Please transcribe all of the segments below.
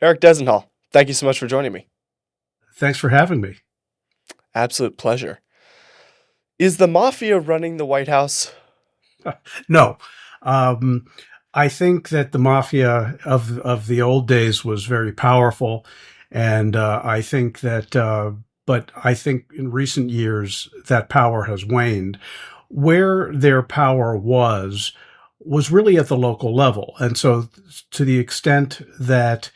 Eric Dezenhall, thank you so much for joining me. Thanks for having me. Absolute pleasure. Is the Mafia running the White House? No, um, I think that the mafia of the old days was very powerful, and I think that. But I think in recent years that power has waned. Where their power was really at the local level, and so to the extent that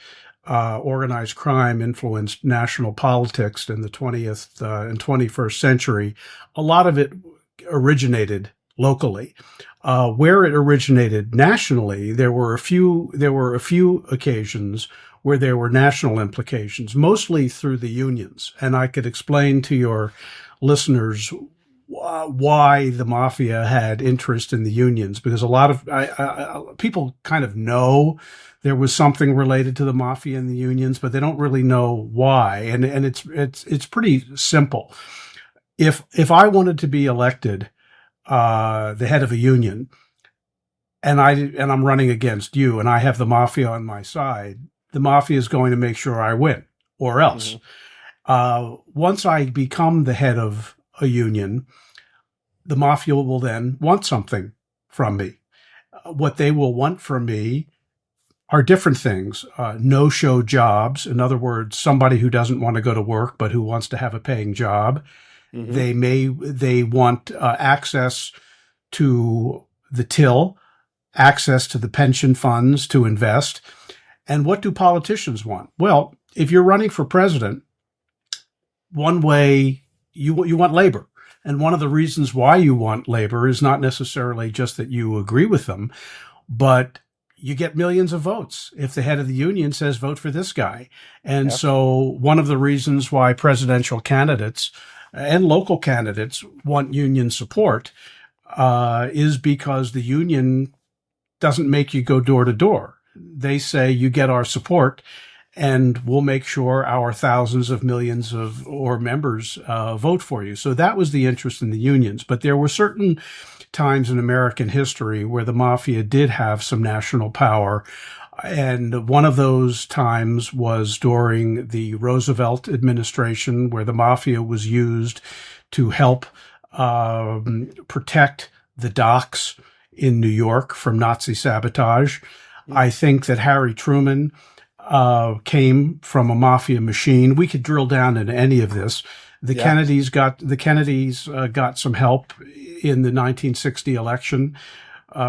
organized crime influenced national politics in the 20th and 21st century, a lot of it originated locally. Where it originated nationally, there were a few occasions where there were national implications, mostly through the unions. And I could explain to your listeners why the mafia had interest in the unions, because a lot of people kind of know there was something related to the mafia and the unions, but they don't really know why. And it's pretty simple. If I wanted to be elected the head of a union, and I'm running against you, and I have the mafia on my side, the mafia is going to make sure I win, or else. Mhm. Once I become the head of a union, the mafia will then want something from me. What they will want from me are different things. No-show jobs, in other words, somebody who doesn't want to go to work but who wants to have a paying job. Mhm. They want access to the till, access to the pension funds to invest. And what do politicians want? Well, if you're running for president, one way you want labor. And one of the reasons why you want labor is not necessarily just that you agree with them, but you get millions of votes if the head of the union says vote for this guy. And Yeah. so one of the reasons why presidential candidates and local candidates want union support is because the union doesn't make you go door to door. They say you get our support, and we'll make sure our thousands of millions of or members vote for you. So that was the interest in the unions. But there were certain times in American history where the mafia did have some national power. And one of those times was during the Roosevelt administration, where the mafia was used to help protect the docks in New York from Nazi sabotage. I think that Harry Truman came from a mafia machine. We could drill down into any of this. Yeah. The Kennedys got some help in the 1960 election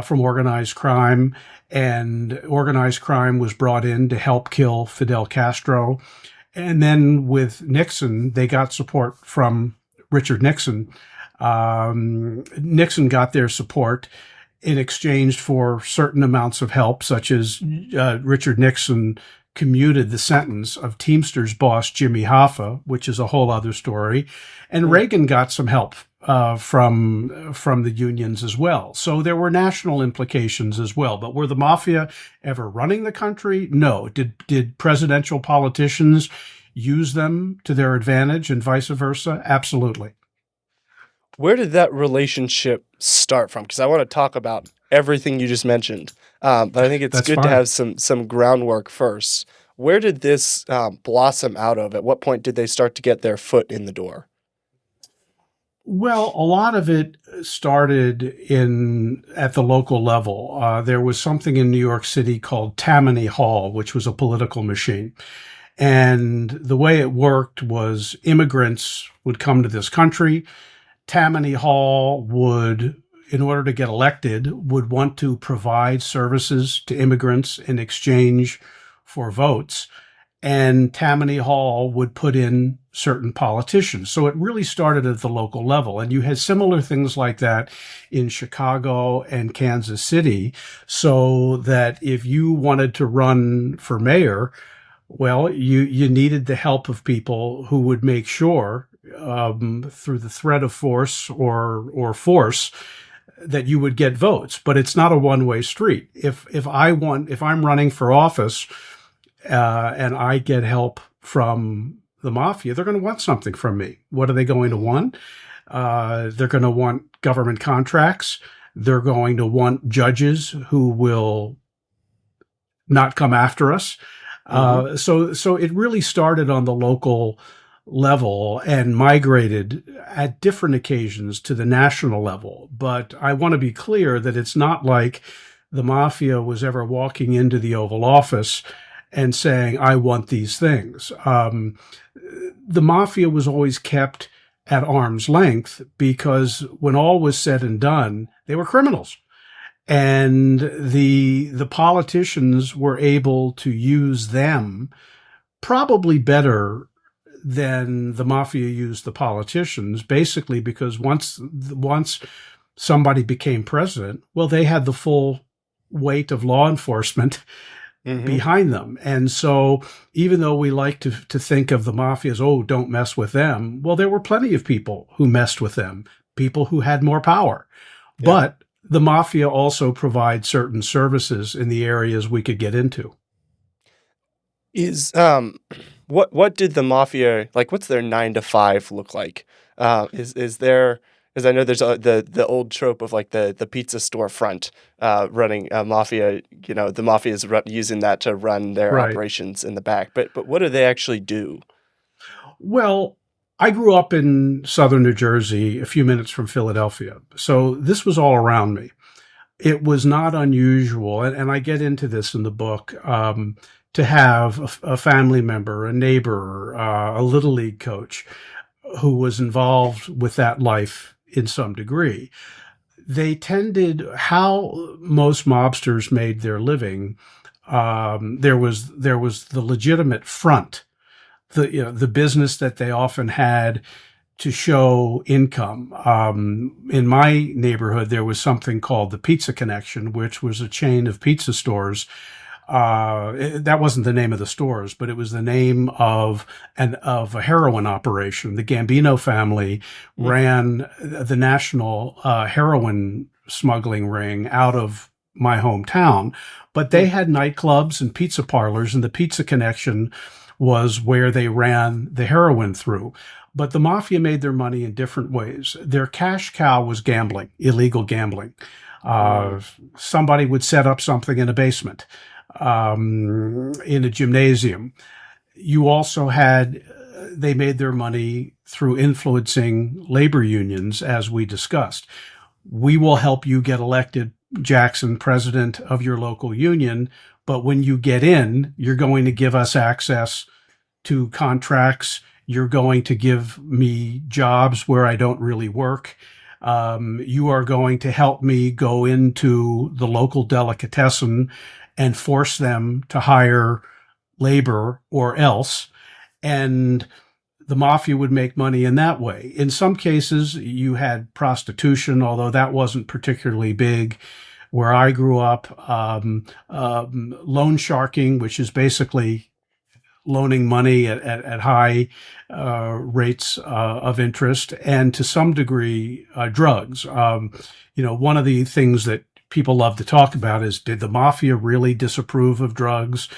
from organized crime, and organized crime was brought in to help kill Fidel Castro. And then with Nixon, they got support from Richard Nixon. Nixon got their support in exchange for certain amounts of help, such as Richard Nixon commuted the sentence of Teamsters boss Jimmy Hoffa, which is a whole other story. And Mm. Reagan got some help from the unions as well. So there were national implications as well. But were the mafia ever running the country? No. Did presidential politicians use them to their advantage and vice versa? Absolutely. Where did that relationship start from? Because I want to talk about everything you just mentioned, but I think it's That's good to fine. have some groundwork first. Where did this blossom out of? At what point did they start to get their foot in the door? Well, a lot of it started in at the local level. There was something in New York City called Tammany Hall, which was a political machine. And the way it worked was immigrants would come to this country. Tammany Hall would, in order to get elected, would want to provide services to immigrants in exchange for votes. And Tammany Hall would put in certain politicians. So it really started at the local level. And you had similar things like that in Chicago and Kansas City, so that if you wanted to run for mayor, well, you needed the help of people who would make sure, through the threat of force or force, that you would get votes. But it's not a one-way street. If I'm running for office, and I get help from the mafia, they're going to want something from me. What are they going to want? They're going to want government contracts. They're going to want judges who will not come after us. Hmm. So it really started on the local level and migrated at different occasions to the national level. But I want to be clear that it's not like the mafia was ever walking into the Oval Office and saying, I want these things. The mafia was always kept at arm's length because when all was said and done, they were criminals. And the politicians were able to use them probably better than the mafia used the politicians, basically because once somebody became president, well, they had the full weight of law enforcement Hmm. behind them. And so even though we like to think of the mafia as, oh, don't mess with them, well, there were plenty of people who messed with them, people who had more power. Yeah. But the mafia also provides certain services in the areas we could get into. Is what did the mafia like? What's their 9 to 5 look like? Is there? Because I know there's the old trope of like the pizza storefront running mafia. You know, the mafia is using that to run their Right. operations in the back. But what do they actually do? Well, I grew up in southern New Jersey, a few minutes from Philadelphia. So this was all around me. It was not unusual, and I get into this in the book, to have a family member, a neighbor, a little league coach who was involved with that life in some degree. They tended, how most mobsters made their living. There was the legitimate front, the business that they often had to show income. In my neighborhood, there was something called the Pizza Connection, which was a chain of pizza stores. That wasn't the name of the stores, but it was the name of a heroin operation. The Gambino family Mm. ran the national heroin smuggling ring out of my hometown, but they Mm. had nightclubs and pizza parlors, and the Pizza Connection was where they ran the heroin through. But the mafia made their money in different ways. Their cash cow was gambling, illegal gambling. Mm. Uh, Somebody would set up something in a basement, in a gymnasium. You also had, they made their money through influencing labor unions, as we discussed. We will help you get elected, Jackson, president of your local union, but when you get in, you're going to give us access to contracts. You're going to give me jobs where I don't really work. You are going to help me go into the local delicatessen and force them to hire labor or else. And the mafia would make money in that way. In some cases, you had prostitution, although that wasn't particularly big. Where I grew up, loan sharking, which is basically loaning money at high rates of interest, and to some degree, drugs. One of the things that people love to talk about is, did the mafia really disapprove of drugs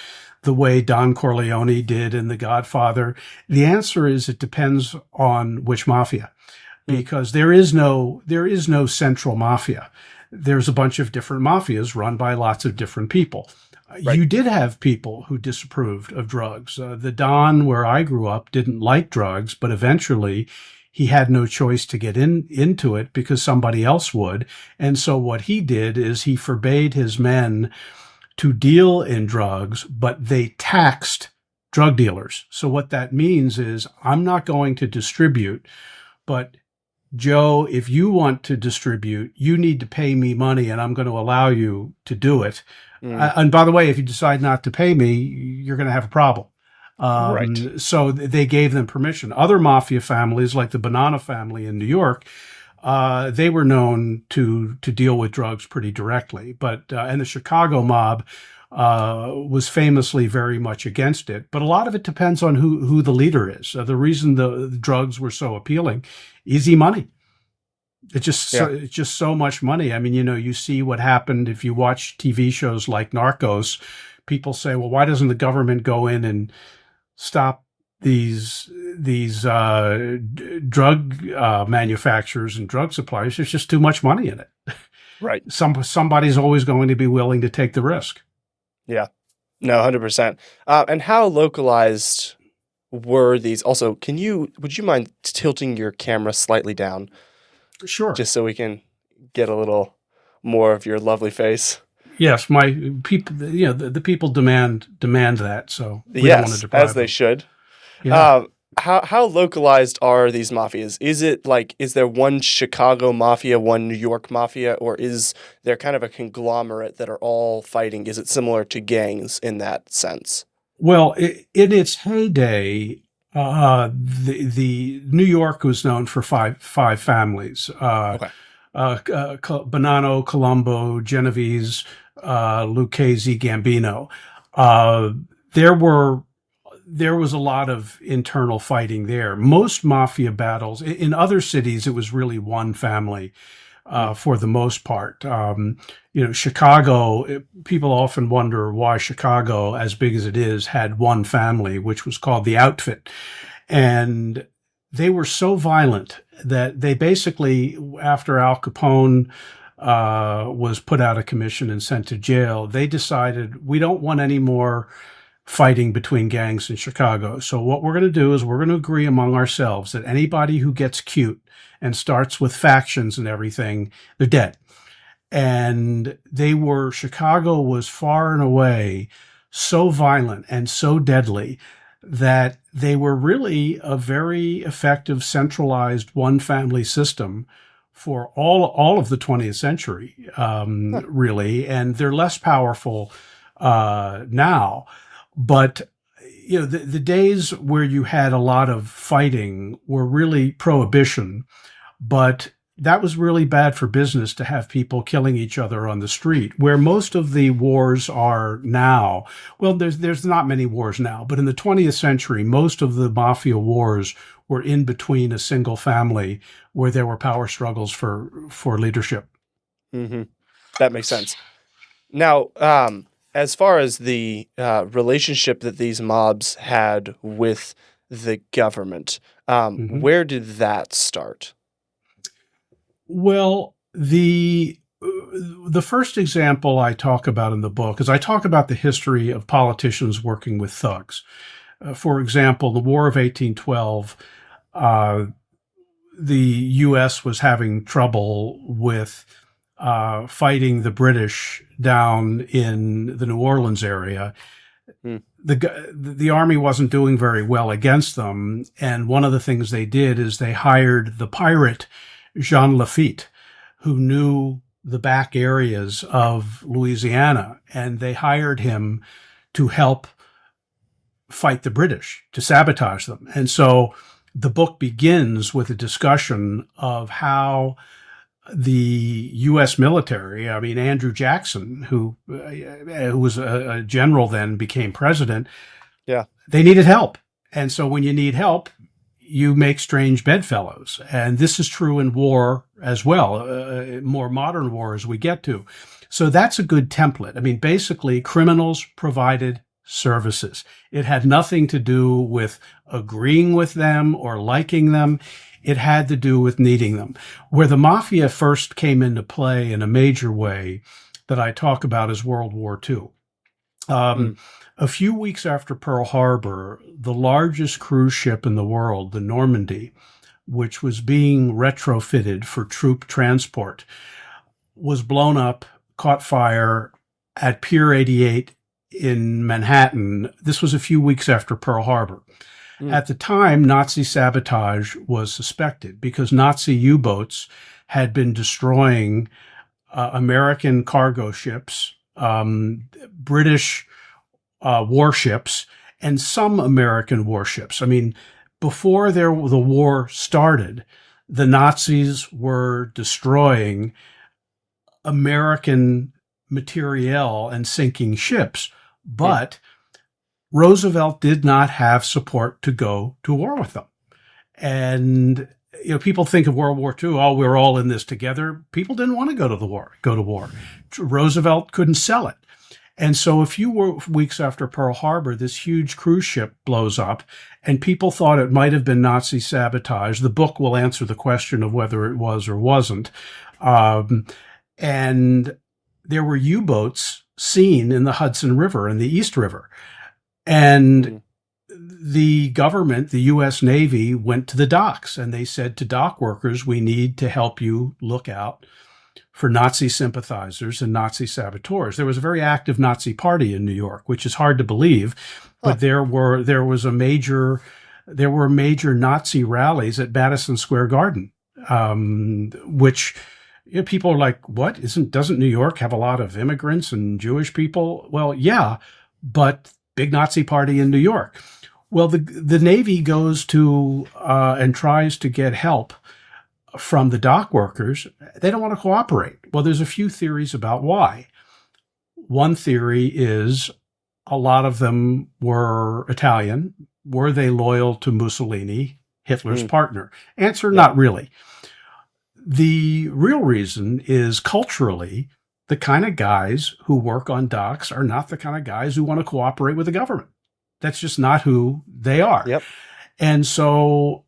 the way Don Corleone did in The Godfather? The answer is it depends on which mafia, Mm. because there is no central mafia. There's a bunch of different mafias run by lots of different people. Right. You did have people who disapproved of drugs. The Don, where I grew up, didn't like drugs, but eventually he had no choice to get into it because somebody else would. And so what he did is he forbade his men to deal in drugs, but they taxed drug dealers. So what that means is, I'm not going to distribute, but Joe, if you want to distribute, you need to pay me money, and I'm going to allow you to do it. Mm. And by the way, if you decide not to pay me, you're going to have a problem. Right. So they gave them permission. Other mafia families, like the Banana family in New York, they were known to deal with drugs pretty directly. But and the Chicago mob was famously very much against it. But a lot of it depends on who the leader is. The reason the drugs were so appealing, easy money. Yeah. It's just so much money. I mean, you see what happened if you watch TV shows like Narcos. People say, well, why doesn't the government go in and stop these drug manufacturers and drug suppliers? There's just too much money in it. Right. Somebody's always going to be willing to take the risk. Yeah. No, 100%. And how localized were these? Also, would you mind tilting your camera slightly down Sure. just so we can get a little more of your lovely face? Yes, my people, the people demand that, so we don't want to Yes, as deprive they them. should. Yeah. Um, how localized are these mafias? Is there one Chicago mafia, one New York mafia, or is there kind of a conglomerate that are all fighting? Is it similar to gangs in that sense? Well, in its heyday, the New York was known for five families: Okay. Bonanno, Colombo, Genovese, Lucchese, Gambino. Uh, there were there was a lot of internal fighting there. Most mafia battles in other cities, it was really one family Mm, for the most part. Chicago, people often wonder why Chicago, as big as it is, had one family, which was called the Outfit. And they were so violent that they basically, after Al Capone was put out of commission and sent to jail, they decided we don't want any more fighting between gangs in Chicago. So what we're going to do is we're going to agree among ourselves that anybody who gets cute and starts with factions and everything, they're dead. And Chicago was far and away so violent and so deadly that they were really a very effective centralized one family system for all of the 20th century, huh. really. And they're less powerful now. But the days where you had a lot of fighting were really prohibition, but that was really bad for business to have people killing each other on the street. Where most of the wars are now, well, there's not many wars now, but in the 20th century, most of the mafia wars were in between a single family where there were power struggles for leadership. Hmm. That makes sense. Now, as far as the relationship that these mobs had with the government, Mhm. where did that start? Well, the first example I talk about in the book is I talk about the history of politicians working with thugs. For example, the War of 1812, uh, the U.S. was having trouble with fighting the British down in the New Orleans area. Mm, The army wasn't doing very well against them, and one of the things they did is they hired the pirate Jean Lafitte, who knew the back areas of Louisiana, and they hired him to help fight the British, to sabotage them. And so the book begins with a discussion of how the U.S. military, I mean, Andrew Jackson, who was a general then, became president, yeah. they needed help. And so when you need help, you make strange bedfellows. And this is true in war as well, more modern war as we get to. So that's a good template. I mean, basically, criminals provided services. It had nothing to do with agreeing with them or liking them. It had to do with needing them. Where the mafia first came into play in a major way that I talk about is World War II. Mm, A few weeks after Pearl Harbor, the largest cruise ship in the world, the Normandy, which was being retrofitted for troop transport, was blown up, caught fire at Pier 88 in Manhattan. This was a few weeks after Pearl Harbor. mm, At the time, Nazi sabotage was suspected because Nazi U-boats had been destroying American cargo ships, British warships, and some American warships. I mean, before the war started, the Nazis were destroying American materiel and sinking ships, mm, but Roosevelt did not have support to go to war with them. And people think of World War II, oh, we're all in this together. People didn't want to go to war. Roosevelt couldn't sell it. And so a few weeks after Pearl Harbor, this huge cruise ship blows up, and people thought it might have been Nazi sabotage. The book will answer the question of whether it was or wasn't. And there were U-boats scene in the Hudson River and the East River. And Mm. the government, the U.S. Navy, went to the docks and they said to dock workers, we need to help you look out for Nazi sympathizers and Nazi saboteurs. There was a very active Nazi party in New York, which is hard to believe, Huh. but there were major Nazi rallies at Madison Square Garden, which people are like, what? Doesn't New York have a lot of immigrants and Jewish people? Well, yeah, but big Nazi party in New York. Well, the Navy goes to and tries to get help from the dock workers. They don't want to cooperate. Well, there's a few theories about why. One theory is a lot of them were Italian. Were they loyal to Mussolini, Hitler's partner? Answer, Yeah. not really. The real reason is culturally, the kind of guys who work on docks are not the kind of guys who want to cooperate with the government. That's just not who they are. Yep. And so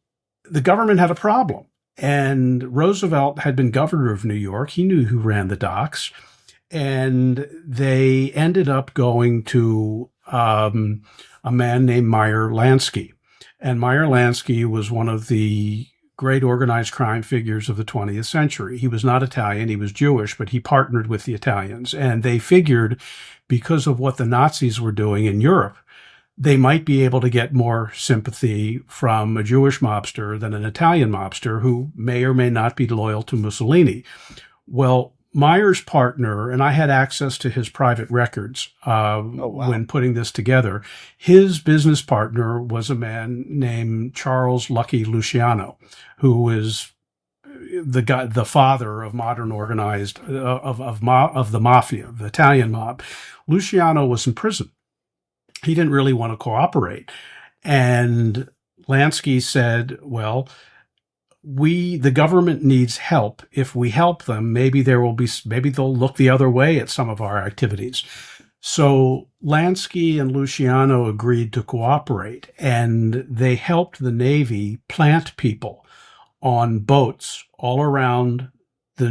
the government had a problem. And Roosevelt had been governor of New York. He knew who ran the docks. And they ended up going to a man named Meyer Lansky. And Meyer Lansky was one of the great organized crime figures of the 20th century. He was not Italian, he was Jewish, but he partnered with the Italians. And they figured, because of what the Nazis were doing in Europe, they might be able to get more sympathy from a Jewish mobster than an Italian mobster who may or may not be loyal to Mussolini. Well, Meyer's partner, and I had access to his private records when putting this together, his business partner was a man named Charles Lucky Luciano, who is the father of modern organized, of the Mafia, the Italian mob. Luciano was in prison. He didn't really want to cooperate. And Lansky said, well, the government needs help. If we help them, maybe they'll look the other way at some of our activities. So Lansky and Luciano agreed to cooperate, and they helped the Navy plant people on boats all around the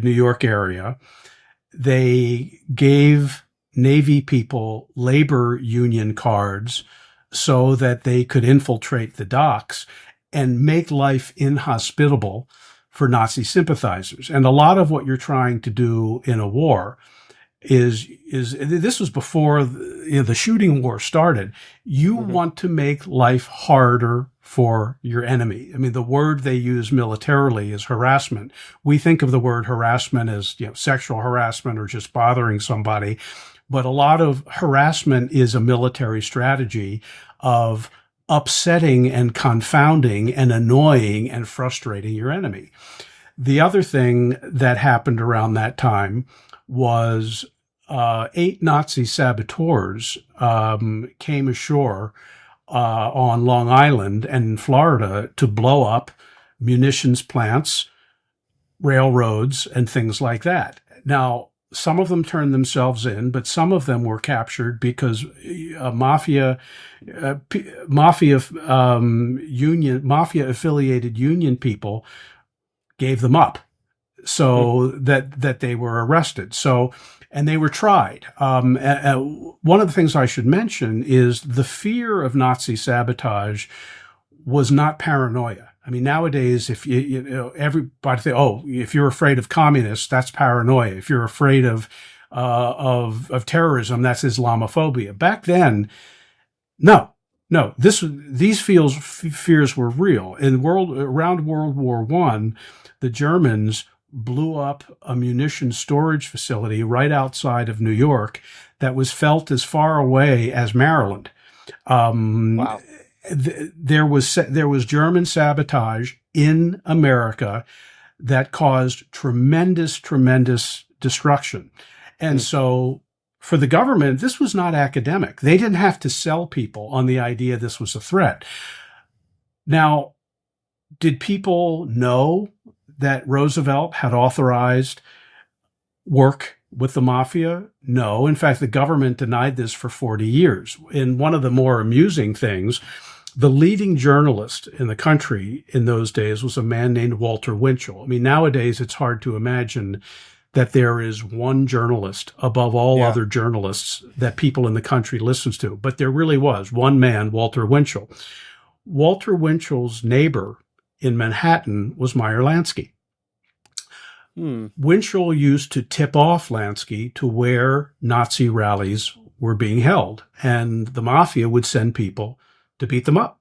New York area. They gave Navy people labor union cards so that they could infiltrate the docks and make life inhospitable for Nazi sympathizers. And a lot of what you're trying to do in a war is this was before the shooting war started. You want to make life harder for your enemy. I mean, the word they use militarily is harassment. We think of the word harassment as sexual harassment or just bothering somebody. But a lot of harassment is a military strategy of upsetting and confounding and annoying and frustrating your enemy. The other thing that happened around that time was 8 Nazi saboteurs came ashore on Long Island and in Florida to blow up munitions plants, railroads, and things like that. Now, some of them turned themselves in, but some of them were captured because mafia affiliated union people gave them up, so that they were arrested. So, and they were tried. One of the things I should mention is the fear of Nazi sabotage was not paranoia. I mean, nowadays, if everybody say, "Oh, if you're afraid of communists, that's paranoia. If you're afraid of terrorism, that's Islamophobia." Back then, no. These fears were real. Around World War I, the Germans blew up a munitions storage facility right outside of New York that was felt as far away as Maryland. Wow. There was German sabotage in America that caused tremendous destruction. And so for the government, this was not academic. They didn't have to sell people on the idea this was a threat. Now, did people know that Roosevelt had authorized work with the Mafia? No. In fact, the government denied this for 40 years. And one of the more amusing things, the leading journalist in the country in those days was a man named Walter Winchell. I mean, nowadays it's hard to imagine that there is one journalist above all Yeah. other journalists that people in the country listens to. But there really was one man, Walter Winchell. Walter Winchell's neighbor in Manhattan was Meyer Lansky. Hmm. Winchell used to tip off Lansky to where Nazi rallies were being held, and the Mafia would send people to beat them up.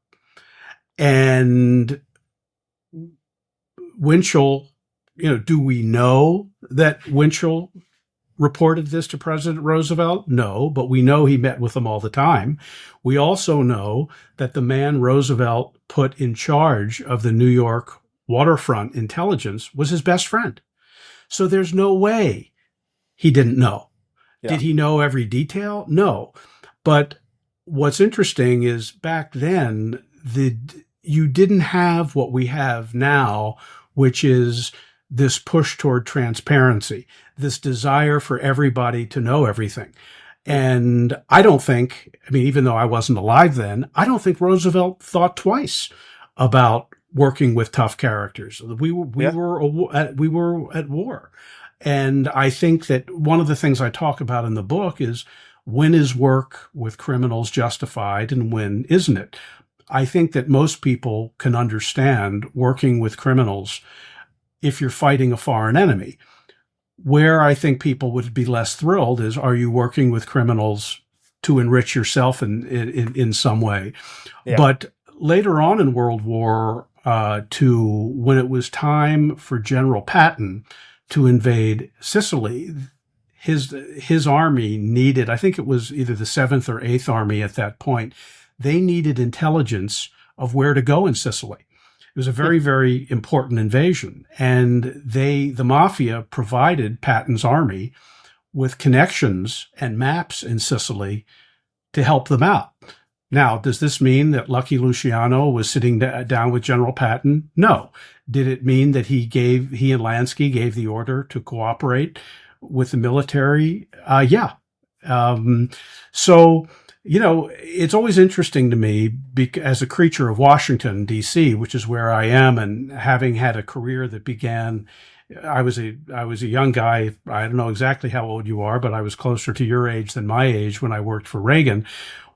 And Winchell, do we know that Winchell reported this to President Roosevelt? No, but we know he met with them all the time. We also know that the man Roosevelt put in charge of the New York waterfront intelligence was his best friend. So there's no way he didn't know. Yeah. Did he know every detail? No. But what's interesting is back then, you didn't have what we have now, which is this push toward transparency, this desire for everybody to know everything. And I don't think, even though I wasn't alive then, I don't think Roosevelt thought twice about working with tough characters. We were at war. And I think that one of the things I talk about in the book is, when is work with criminals justified and when isn't it? I think that most people can understand working with criminals if you're fighting a foreign enemy. Where I think people would be less thrilled is, are you working with criminals to enrich yourself in some way? Yeah. But later on in World War II, when it was time for General Patton to invade Sicily, his army needed, I think it was either the 7th or 8th Army at that point, they needed intelligence of where to go in Sicily. It was a very, very important invasion. And the Mafia provided Patton's army with connections and maps in Sicily to help them out. Now, does this mean that Lucky Luciano was sitting down with General Patton? No. Did it mean that he and Lansky gave the order to cooperate with the military? Yeah. So, it's always interesting to me, as a creature of Washington, D.C., which is where I am, and having had a career that began, I was a young guy. I don't know exactly how old you are, but I was closer to your age than my age when I worked for Reagan.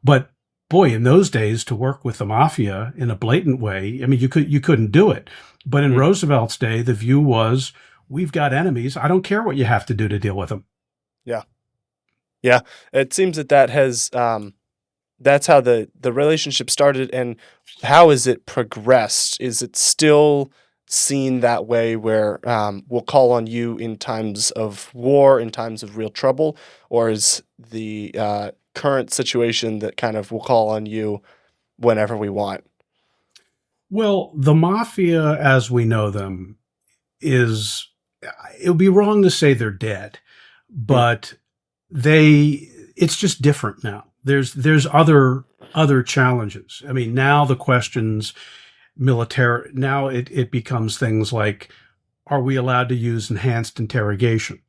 But boy, in those days, to work with the Mafia in a blatant way, you couldn't do it. But in Roosevelt's day, the view was, we've got enemies. I don't care what you have to do to deal with them. Yeah. Yeah. It seems that has, that's how the relationship started. And how has it progressed? Is it still seen that way, where we'll call on you in times of war, in times of real trouble? Or is the current situation that kind of we'll call on you whenever we want? Well, the Mafia, as we know them, it would be wrong to say they're dead, but it's just different now. There's other challenges. Now the questions military, now it becomes things like, are we allowed to use enhanced interrogation?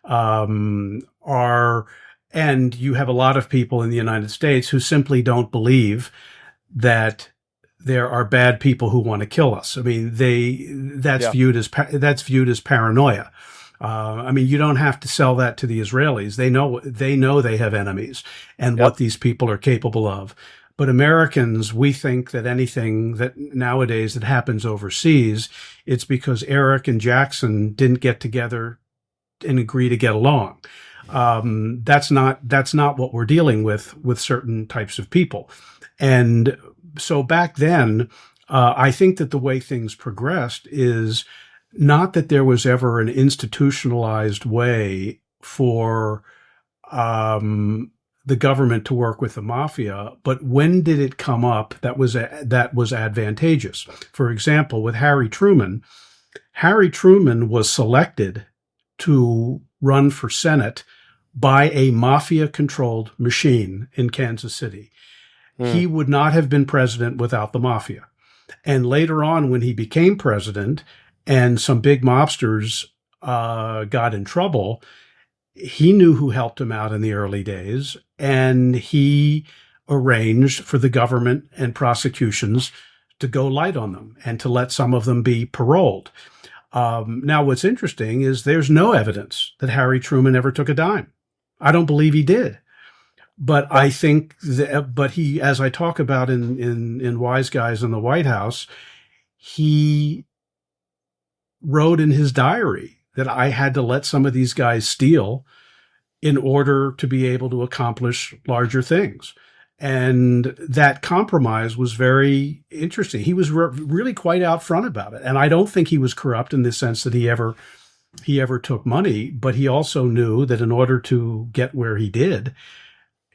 And you have a lot of people in the United States who simply don't believe that there are bad people who want to kill us. That's viewed as paranoia. You don't have to sell that to the Israelis. They know they have enemies and what these people are capable of. But Americans, we think that anything that nowadays that happens overseas, it's because Eric and Jackson didn't get together and agree to get along. That's not what we're dealing with certain types of people. And so back then, I think that the way things progressed is not that there was ever an institutionalized way for the government to work with the Mafia, but when did it come up that was advantageous? For example, with Harry Truman was selected to run for Senate by a Mafia-controlled machine in Kansas City. He would not have been president without the Mafia. And later on, when he became president and some big mobsters got in trouble, he knew who helped him out in the early days, and he arranged for the government and prosecutions to go light on them and to let some of them be paroled. Now, what's interesting is there's no evidence that Harry Truman ever took a dime. I don't believe he did. But I think that, but he, as I talk about in Wise Guys in the White House, he wrote in his diary that I had to let some of these guys steal in order to be able to accomplish larger things. And that compromise was very interesting. He was really quite out front about it. And I don't think he was corrupt in the sense that he ever took money, but he also knew that in order to get where he did,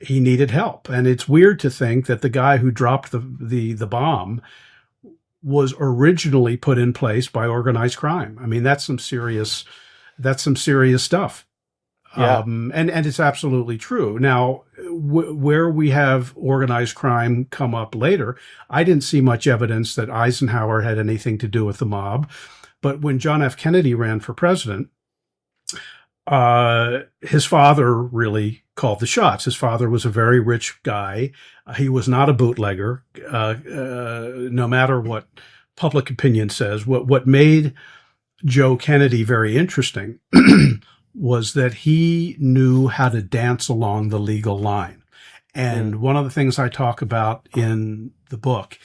he needed help. And it's weird to think that the guy who dropped the bomb was originally put in place by organized crime. I mean, that's some serious stuff. Yeah. And it's absolutely true. Now, where we have organized crime come up later, I didn't see much evidence that Eisenhower had anything to do with the mob. But when John F. Kennedy ran for president, his father really called the shots. His father was a very rich guy. He was not a bootlegger, no matter what public opinion says. What made Joe Kennedy very interesting was that he knew how to dance along the legal line. And one of the things I talk about in the book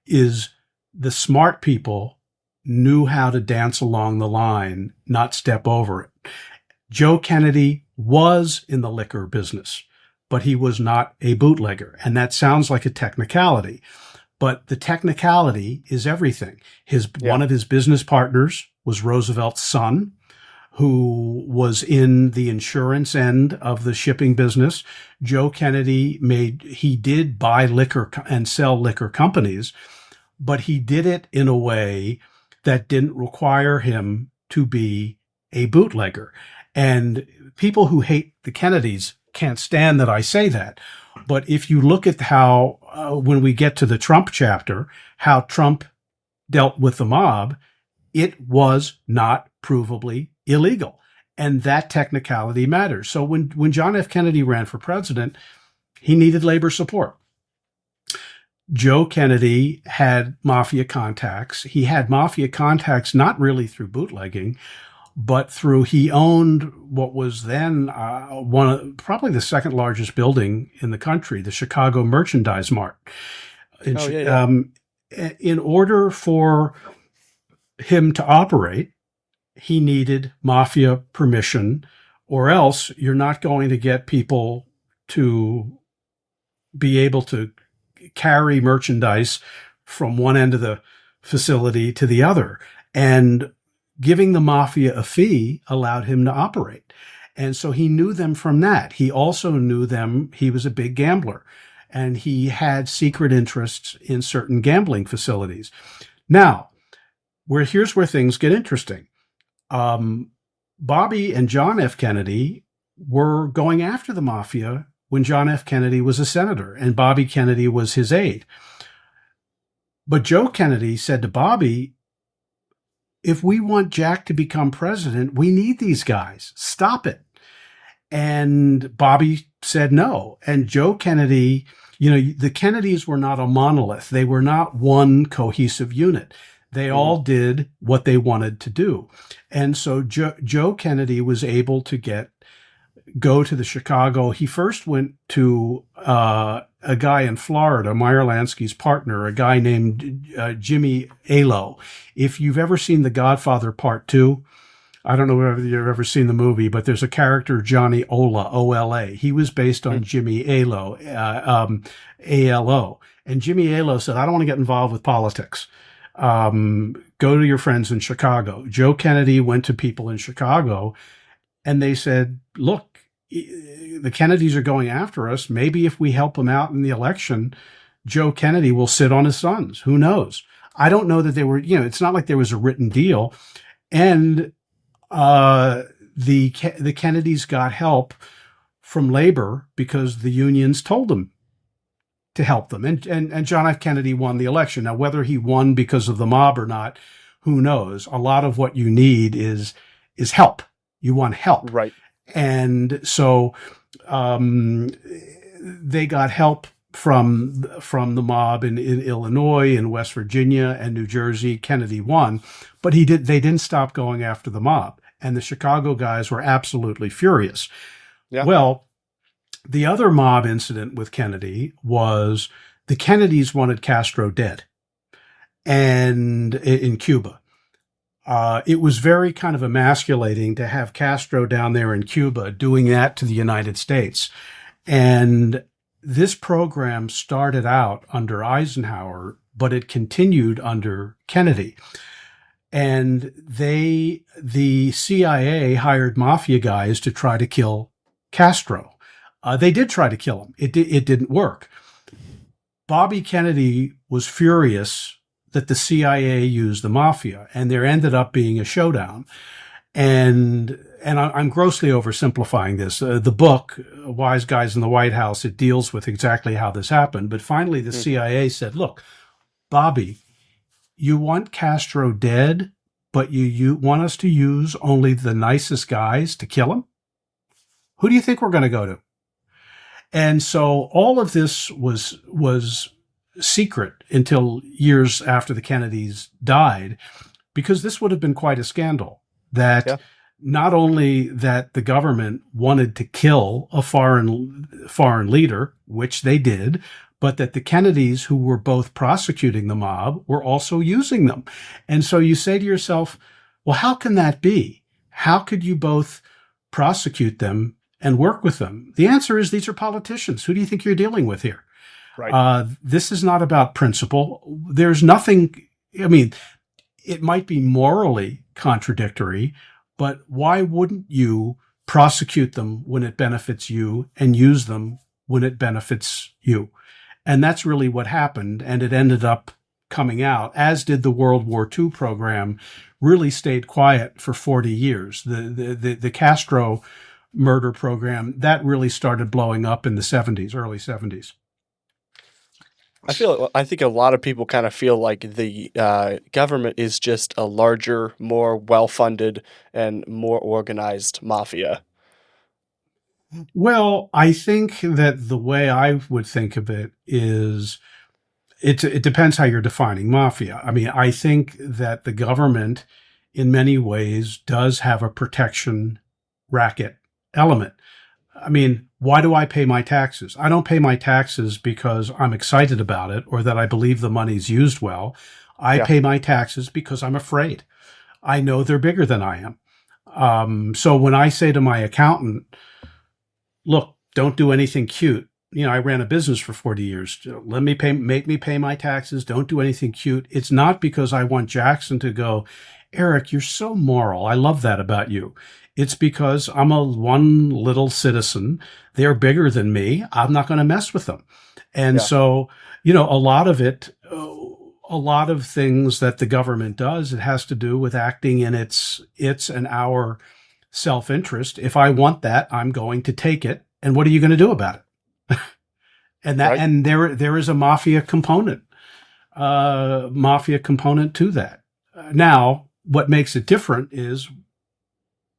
is the smart people knew how to dance along the line, not step over it. Joe Kennedy was in the liquor business, but he was not a bootlegger. And that sounds like a technicality, but the technicality is everything. One of his business partners was Roosevelt's son, who was in the insurance end of the shipping business. Joe Kennedy he did buy liquor and sell liquor companies, but he did it in a way that didn't require him to be a bootlegger. And people who hate the Kennedys can't stand that I say that. But if you look at how, when we get to the Trump chapter, how Trump dealt with the mob, it was not provably illegal. And that technicality matters. So when John F. Kennedy ran for president, he needed labor support. Joe Kennedy had mafia contacts. He had mafia contacts not really through bootlegging, but he owned what was then probably the second largest building in the country, the Chicago Merchandise Mart. In order for him to operate, he needed mafia permission, or else you're not going to get people to be able to carry merchandise from one end of the facility to the other. And giving the mafia a fee allowed him to operate. And so he knew them from that. He also knew them. He was a big gambler, and he had secret interests in certain gambling facilities. Now, here's where things get interesting. Bobby and John F. Kennedy were going after the mafia when John F. Kennedy was a senator and Bobby Kennedy was his aide. But Joe Kennedy said to Bobby, if we want Jack to become president, we need these guys. Stop it. And Bobby said no. And Joe Kennedy, the Kennedys were not a monolith. They were not one cohesive unit. They all did what they wanted to do. And so Joe Kennedy was able to go to the Chicago. He first went to a guy in Florida, Meyer Lansky's partner, a guy named Jimmy Alo. If you've ever seen The Godfather Part 2, I don't know whether you've ever seen the movie, but there's a character, Johnny Ola, O-L-A. He was based on Jimmy Alo, A-L-O. And Jimmy Alo said, I don't want to get involved with politics. Go to your friends in Chicago. Joe Kennedy went to people in Chicago, and they said, look, the Kennedys are going after us. Maybe if we help them out in the election, Joe Kennedy will sit on his sons. Who knows? I don't know that they were, it's not like there was a written deal. And the Kennedys got help from labor because the unions told them to help them. And John F. Kennedy won the election. Now, whether he won because of the mob or not, who knows? A lot of what you need is help. You want help. Right. And so they got help from the mob in Illinois, in West Virginia, and New Jersey. Kennedy won, but they didn't stop going after the mob, and the Chicago guys were absolutely furious. Yeah. Well, the other mob incident with Kennedy was the Kennedys wanted Castro dead, and in Cuba. It was very kind of emasculating to have Castro down there in Cuba doing that to the United States. And this program started out under Eisenhower, but it continued under Kennedy. And the CIA hired mafia guys to try to kill Castro. They did try to kill him. It didn't work. Bobby Kennedy was furious that the CIA used the mafia, and there ended up being a showdown. And I'm grossly oversimplifying this. The book, Wise Guys in the White House, it deals with exactly how this happened. But finally, the CIA said, look, Bobby, you want Castro dead, but you want us to use only the nicest guys to kill him? Who do you think we're going to go to? And so all of this was secret until years after the Kennedys died, because this would have been quite a scandal that not only that the government wanted to kill a foreign leader, which they did, but that the Kennedys, who were both prosecuting the mob, were also using them. And so you say to yourself, well, how can that be? How could you both prosecute them and work with them? The answer is these are politicians. Who do you think you're dealing with here? Right. This is not about principle. There's nothing, I mean, it might be morally contradictory, but why wouldn't you prosecute them when it benefits you and use them when it benefits you? And that's really what happened. And it ended up coming out, as did the World War II program, really stayed quiet for 40 years. The Castro murder program, that really started blowing up in the 70s, early 70s. I think a lot of people kind of feel like the government is just a larger, more well-funded, and more organized mafia. Well, I think that the way I would think of it is it depends how you're defining mafia. I mean, I think that the government in many ways does have a protection racket element. I mean, why do I pay my taxes? I don't pay my taxes because I'm excited about it or that I believe the money's used well. I pay my taxes because I'm afraid. I know they're bigger than I am. So when I say to my accountant, look, don't do anything cute. You know, I ran a business for 40 years. Make me pay my taxes. Don't do anything cute. It's not because I want Jackson to go, Eric, you're so moral. I love that about you. It's because I'm one little citizen. They're bigger than me. I'm not going to mess with them. And so, you know, a lot of things that the government does, it has to do with acting in its and our self-interest. If I want that, I'm going to take it. And what are you going to do about it? And there is a mafia component to that. Now, what makes it different is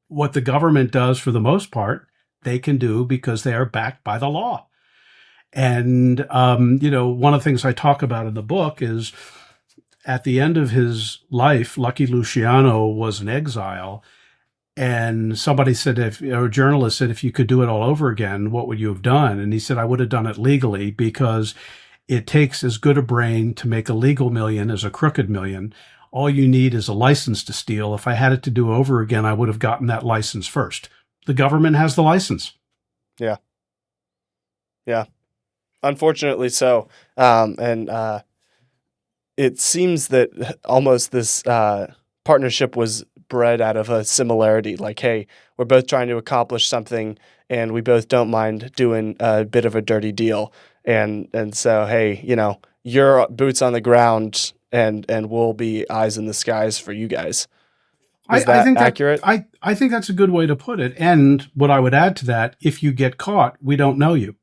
what the government does for the most part, they can do because they are backed by the law. And, you know, one of the things I talk about in the book is at the end of his life, Lucky Luciano was in exile. And somebody said, a journalist said, if you could do it all over again, what would you have done? And he said, I would have done it legally because it takes as good a brain to make a legal million as a crooked million. All you need is a license to steal. If I had it to do over again, I would have gotten that license first. The government has the license. Yeah. Yeah. Unfortunately so. It seems that almost this partnership was bred out of a similarity. Like, hey, we're both trying to accomplish something, and we both don't mind doing a bit of a dirty deal. And so, hey, you know, you're boots on the ground, and we'll be eyes in the skies for you guys. Is that accurate? I think that's a good way to put it. And what I would add to that, if you get caught, we don't know you.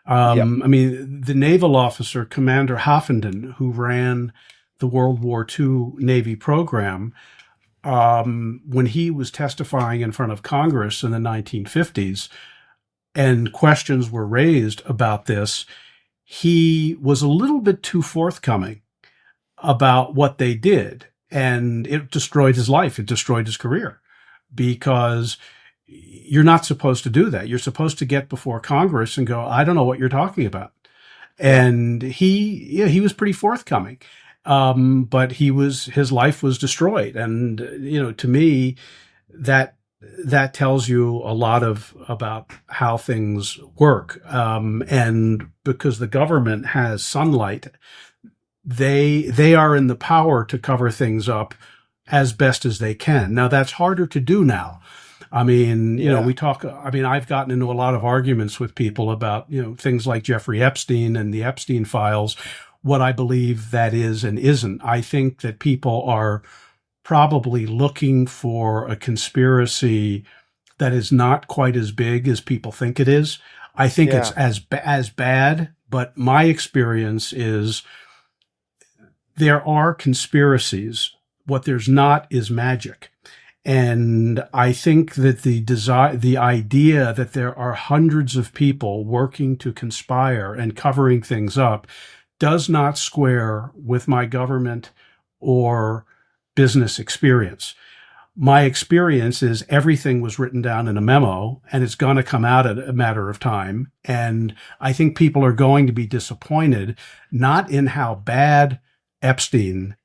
I mean, the naval officer, Commander Hoffenden, who ran the World War II Navy program, when he was testifying in front of Congress in the 1950s and questions were raised about this, he was a little bit too forthcoming about what they did, and it destroyed his life. It destroyed his career, because you're not supposed to do that. You're supposed to get before Congress and go, I don't know what you're talking about. Yeah. And he was pretty forthcoming. But his life was destroyed. And, to me, that tells you a lot about how things work. And because the government has sunlight, they are in the power to cover things up as best as they can. Now, that's harder to do now. I mean, Yeah. I've gotten into a lot of arguments with people about, things like Jeffrey Epstein and the Epstein files, what I believe that is and isn't. I think that people are probably looking for a conspiracy that is not quite as big as people think it is. I think it's Yeah. as bad, but my experience is there are conspiracies. What there's not is magic. And I think that the idea that there are hundreds of people working to conspire and covering things up does not square with my government or business experience. My experience is everything was written down in a memo, and it's going to come out in a matter of time. And I think people are going to be disappointed, not in how bad Epstein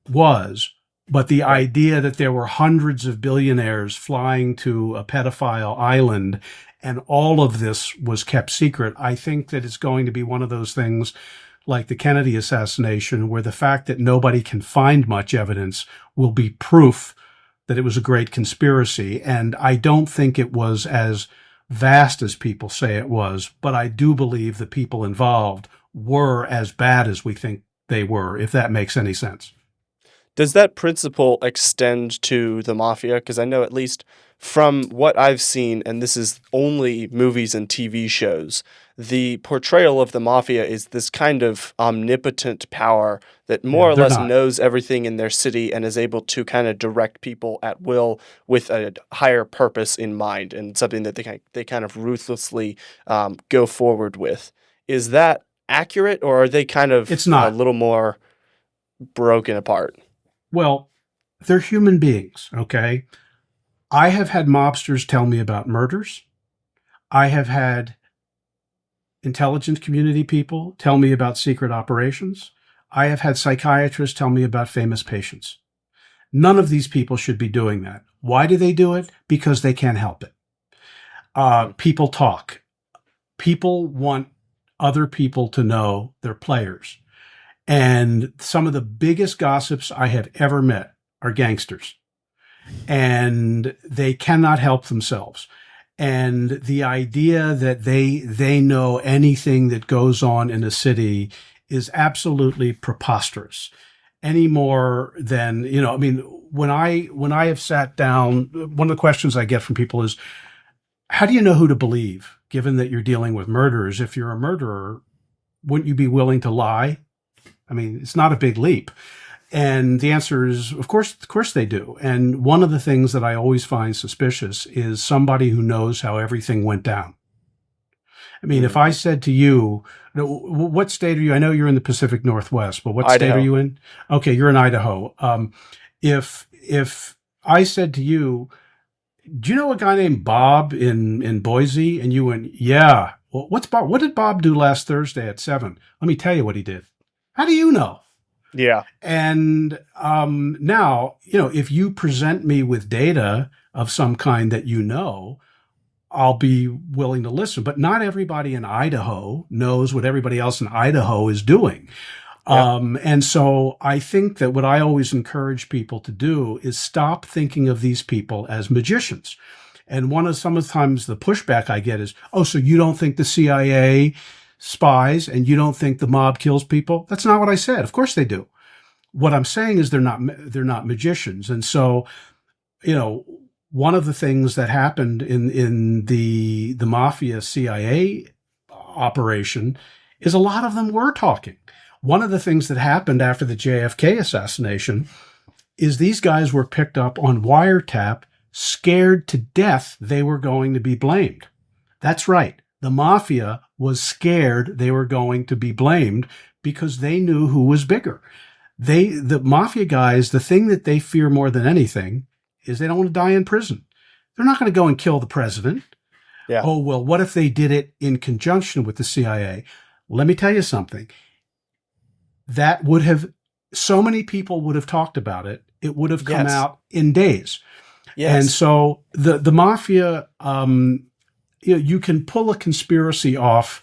was, but the Right. idea that there were hundreds of billionaires flying to a pedophile island and all of this was kept secret. I think that it's going to be one of those things like the Kennedy assassination, where the fact that nobody can find much evidence will be proof that it was a great conspiracy. And I don't think it was as vast as people say it was, but I do believe the people involved were as bad as we think they were, if that makes any sense. Does that principle extend to the mafia? Because I know, at least from what I've seen, and this is only movies and TV shows, the portrayal of the mafia is this kind of omnipotent power that more Yeah, or they're less not. knows everything in their city and is able to kind of direct people at will with a higher purpose in mind, and something that they kind of ruthlessly go forward with. Is that accurate, or are they kind of It's a not. little more broken apart? Well, they're human beings, okay? I have had mobsters tell me about murders. I have had intelligence community people tell me about secret operations. I have had psychiatrists tell me about famous patients. None of these people should be doing that. Why do they do it? Because they can't help it. People talk. People want other people to know they're players. And some of the biggest gossips I have ever met are gangsters. And they cannot help themselves. And the idea that they know anything that goes on in a city is absolutely preposterous. Any more than, when I have sat down, one of the questions I get from people is, how do you know who to believe, given that you're dealing with murderers? If you're a murderer, wouldn't you be willing to lie? I mean, it's not a big leap. And the answer is, of course they do. And one of the things that I always find suspicious is somebody who knows how everything went down. I mean, if I said to you, what state are you? I know you're in the Pacific Northwest, but what state are Idaho. you in? Okay, you're in Idaho. If I said to you, do you know a guy named Bob in Boise? And you went, yeah. Well, what's Bob? What did Bob do last Thursday at 7? Let me tell you what he did. How do you know? Yeah. And now, if you present me with data of some kind that I'll be willing to listen. But not everybody in Idaho knows what everybody else in Idaho is doing. Yeah. And so I think that what I always encourage people to do is stop thinking of these people as magicians. And sometimes the pushback I get is, oh, so you don't think the CIA spies and you don't think the mob kills people? That's not what I said. Of course they do. What I'm saying is they're not magicians. And so, one of the things that happened in the Mafia CIA operation is a lot of them were talking. One of the things that happened after the JFK assassination is these guys were picked up on wiretap, scared to death they were going to be blamed. That's right. The Mafia was scared they were going to be blamed because they knew who was bigger. The mafia guys, the thing that they fear more than anything is they don't want to die in prison. They're not going to go and kill the president. Yeah. Oh, well, what if they did it in conjunction with the CIA? Let me tell you something. That would have, so many people would have talked about it. It would have come Yes. out in days. And Yes. so the mafia, you can pull a conspiracy off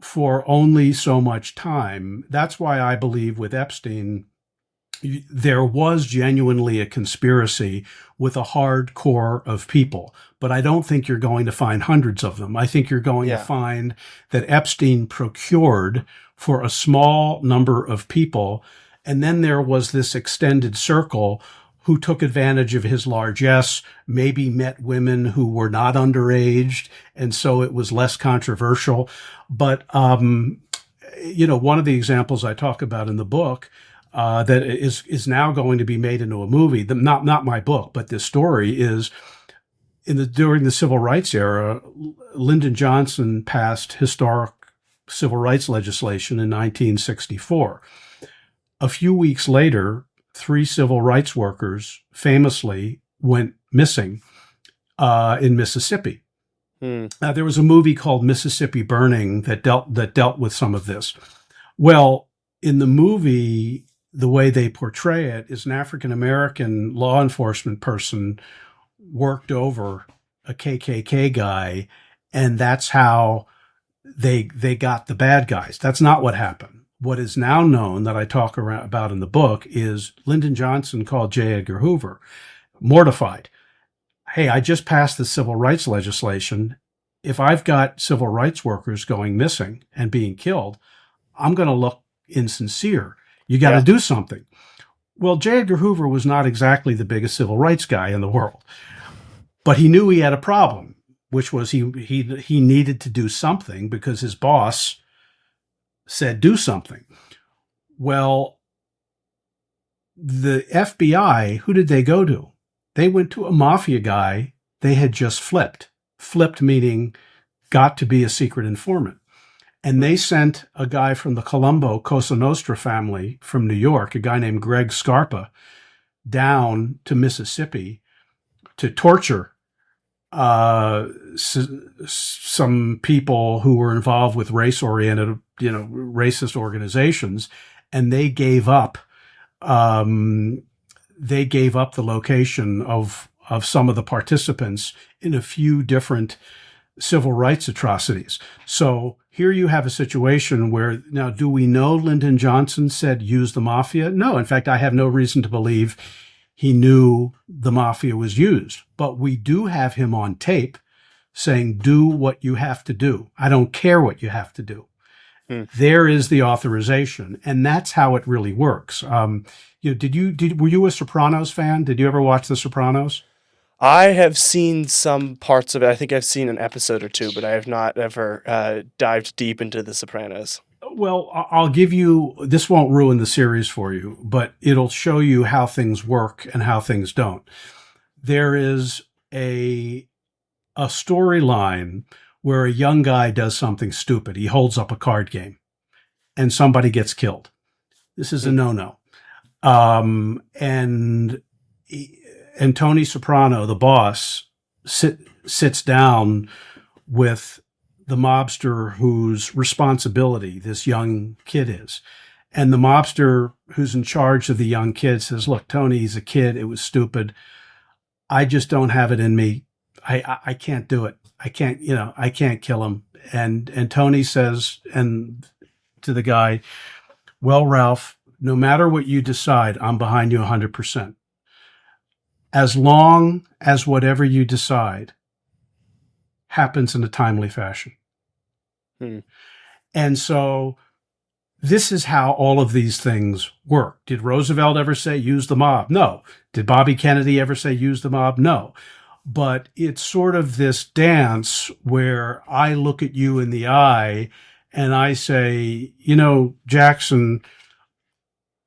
for only so much time. That's why I believe with Epstein, there was genuinely a conspiracy with a hard core of people, but I don't think you're going to find hundreds of them. I think you're going to Yeah. find that Epstein procured for a small number of people, and then there was this extended circle who took advantage of his largesse, maybe met women who were not underage, and so it was less controversial. But one of the examples I talk about in the book that is now going to be made into a movie. Not my book, but this story is during the civil rights era. Lyndon Johnson passed historic civil rights legislation in 1964. A few weeks later, 3 civil rights workers famously went missing in Mississippi. There was a movie called Mississippi Burning that dealt with some of this. Well, in the movie, the way they portray it is an African-American law enforcement person worked over a KKK guy, and that's how they got the bad guys. That's not what happened. What is now known that I talk about in the book is Lyndon Johnson called J. Edgar Hoover, mortified. Hey, I just passed the civil rights legislation. If I've got civil rights workers going missing and being killed, I'm going to look insincere. You got to do something. Well, J. Edgar Hoover was not exactly the biggest civil rights guy in the world, but he knew he had a problem, which was he needed to do something because his boss said do something. Well, the FBI, who did they go to? They went to a mafia guy they had just flipped. Flipped meaning got to be a secret informant. And they sent a guy from the Colombo Cosa Nostra family from New York, a guy named Greg Scarpa, down to Mississippi to torture some people who were involved with race-oriented, racist organizations, and they gave up. They gave up the location of some of the participants in a few different civil rights atrocities. So here you have a situation where, now, do we know Lyndon Johnson said use the mafia? No. In fact, I have no reason to believe he knew the mafia was used. But we do have him on tape saying, do what you have to do. I don't care what you have to do. There is the authorization. And that's how it really works. Were you a Sopranos fan? Did you ever watch The Sopranos? I have seen some parts of it. I think I've seen an episode or two, but I have not ever dived deep into The Sopranos. Well, I'll give you, this won't ruin the series for you, but it'll show you how things work and how things don't. There is a storyline where a young guy does something stupid. He holds up a card game and somebody gets killed. This is a no-no. And Tony Soprano, the boss, sits down with the mobster whose responsibility this young kid is. And the mobster who's in charge of the young kid says, look, Tony, he's a kid. It was stupid. I just don't have it in me. I can't do it. I can't kill him. And Tony says, and to the guy, well, Ralph, no matter what you decide, I'm behind you 100%. As long as whatever you decide happens in a timely fashion. And so this is how all of these things work. Did Roosevelt ever say use the mob? No. Did Bobby Kennedy ever say use the mob? No. But it's sort of this dance where I look at you in the eye and I say, Jackson,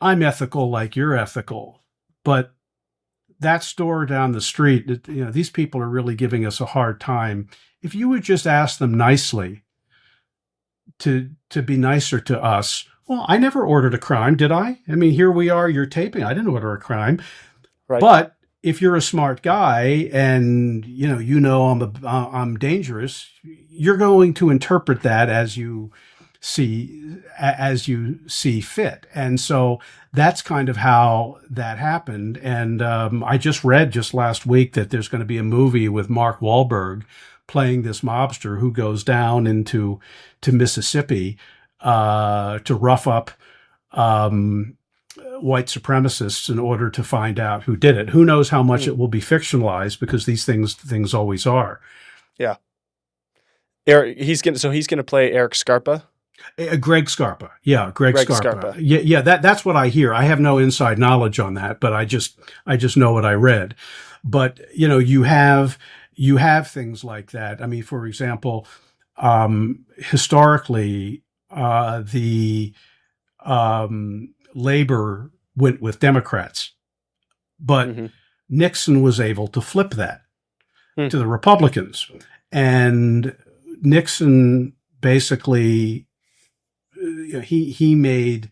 I'm ethical like you're ethical, but that store down the street, these people are really giving us a hard time. If you would just ask them nicely, to be nicer to us. Well, I never ordered a crime, did I? I mean, here we are, you're taping. I didn't order a crime. Right. But if you're a smart guy and I'm dangerous, you're going to interpret that as you see fit. And so that's kind of how that happened. And I just read just last week that there's going to be a movie with Mark Wahlberg playing this mobster who goes down to Mississippi to rough up white supremacists in order to find out who did it. Who knows how much it will be fictionalized, because these things always are. Yeah. Eric, he's gonna play Eric Scarpa. Greg Scarpa. Yeah, Greg Scarpa. Scarpa. Yeah, that's what I hear. I have no inside knowledge on that, but I just know what I read. But you have things like that. I mean, for example, historically, the Labor went with Democrats, but Nixon was able to flip that to the Republicans, and Nixon basically he made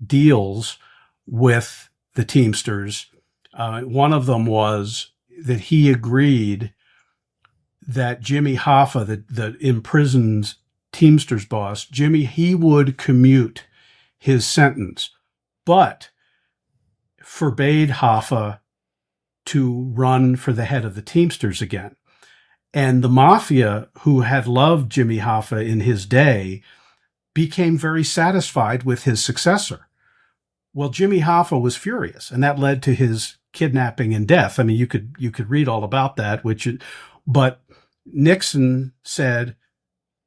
deals with the Teamsters. One of them was that he agreed that Jimmy Hoffa, the imprisoned Teamsters boss, he would commute his sentence, but forbade Hoffa to run for the head of the Teamsters again. And the Mafia, who had loved Jimmy Hoffa in his day, became very satisfied with his successor. Well, Jimmy Hoffa was furious, and that led to his kidnapping and death. I mean, you could read all about that, but Nixon said,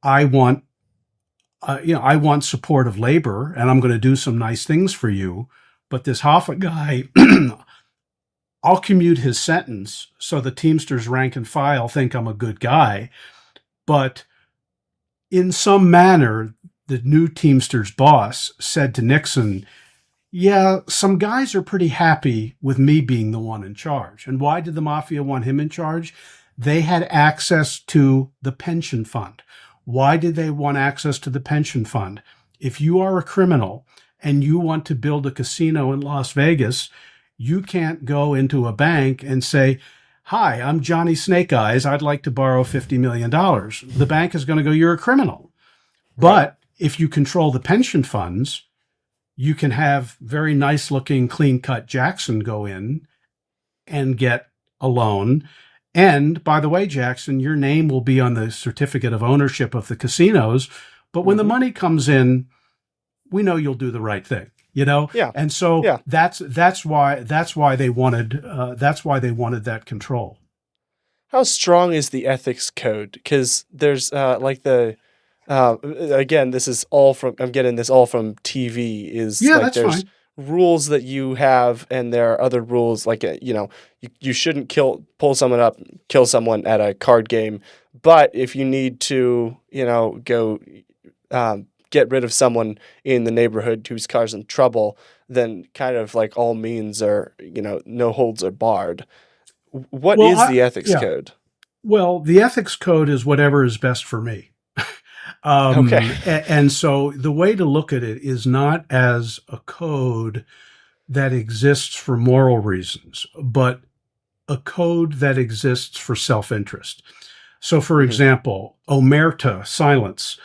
I want support of labor, and I'm going to do some nice things for you. But this Hoffa guy, I'll commute his sentence so the Teamsters rank and file think I'm a good guy. But in some manner, the new Teamsters boss said to Nixon, yeah, some guys are pretty happy with me being the one in charge. And why did the Mafia want him in charge? They had access to the pension fund. Why did they want access to the pension fund? If you are a criminal and you want to build a casino in Las Vegas, you can't go into a bank and say, hi, I'm Johnny Snake Eyes. I'd like to borrow $50 million. The bank is going to go, you're a criminal. Right. But if you control the pension funds, you can have very nice looking, clean cut Jackson go in and get a loan. And by the way, Jackson, your name will be on the certificate of ownership of the casinos. But when the money comes in, we know you'll do the right thing, Yeah. And so that's why they wanted that control. How strong is the ethics code? Because there's again, this is all from, I'm getting this all from TV, is that's there's fine. Rules that you have, and there are other rules, like, you shouldn't pull someone up, kill someone at a card game. But if you need to, go get rid of someone in the neighborhood whose car's in trouble, then kind of like all means are, no holds are barred. What is the ethics code? Well, the ethics code is whatever is best for me. Okay. And so the way to look at it is not as a code that exists for moral reasons, but a code that exists for self-interest. So, for example, omerta, silence,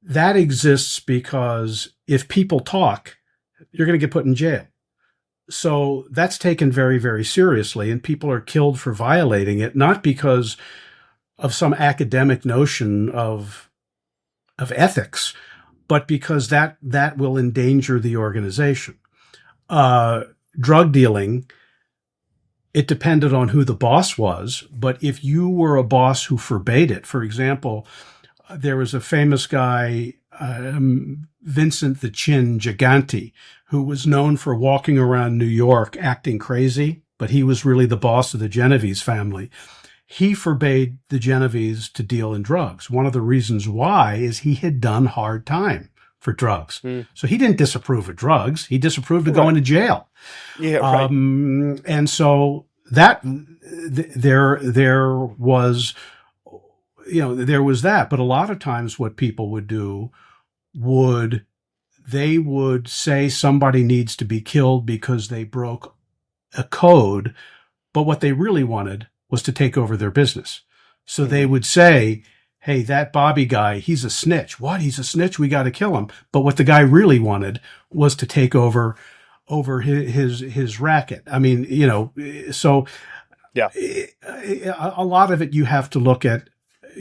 that exists because if people talk, you're going to get put in jail. So that's taken very, very seriously, and people are killed for violating it, not because of some academic notion of ethics, but because that will endanger the organization. Drug dealing, it depended on who the boss was, but if you were a boss who forbade it, for example, there was a famous guy, Vincent the Chin Gigante, who was known for walking around New York acting crazy, but he was really the boss of the Genovese family. He forbade the Genovese to deal in drugs. One of the reasons why is he had done hard time for drugs. So he didn't disapprove of drugs. He disapproved of going to jail. Yeah, right. And so that there was that. But a lot of times what people would do would they would say somebody needs to be killed because they broke a code, but what they really wanted was to take over their business. So they Mhm. would say, hey, that Bobby guy, he's a snitch. What? He's a snitch. We got to kill him. But what the guy really wanted was to take over his racket. I mean, so Yeah. a lot of it you have to look at.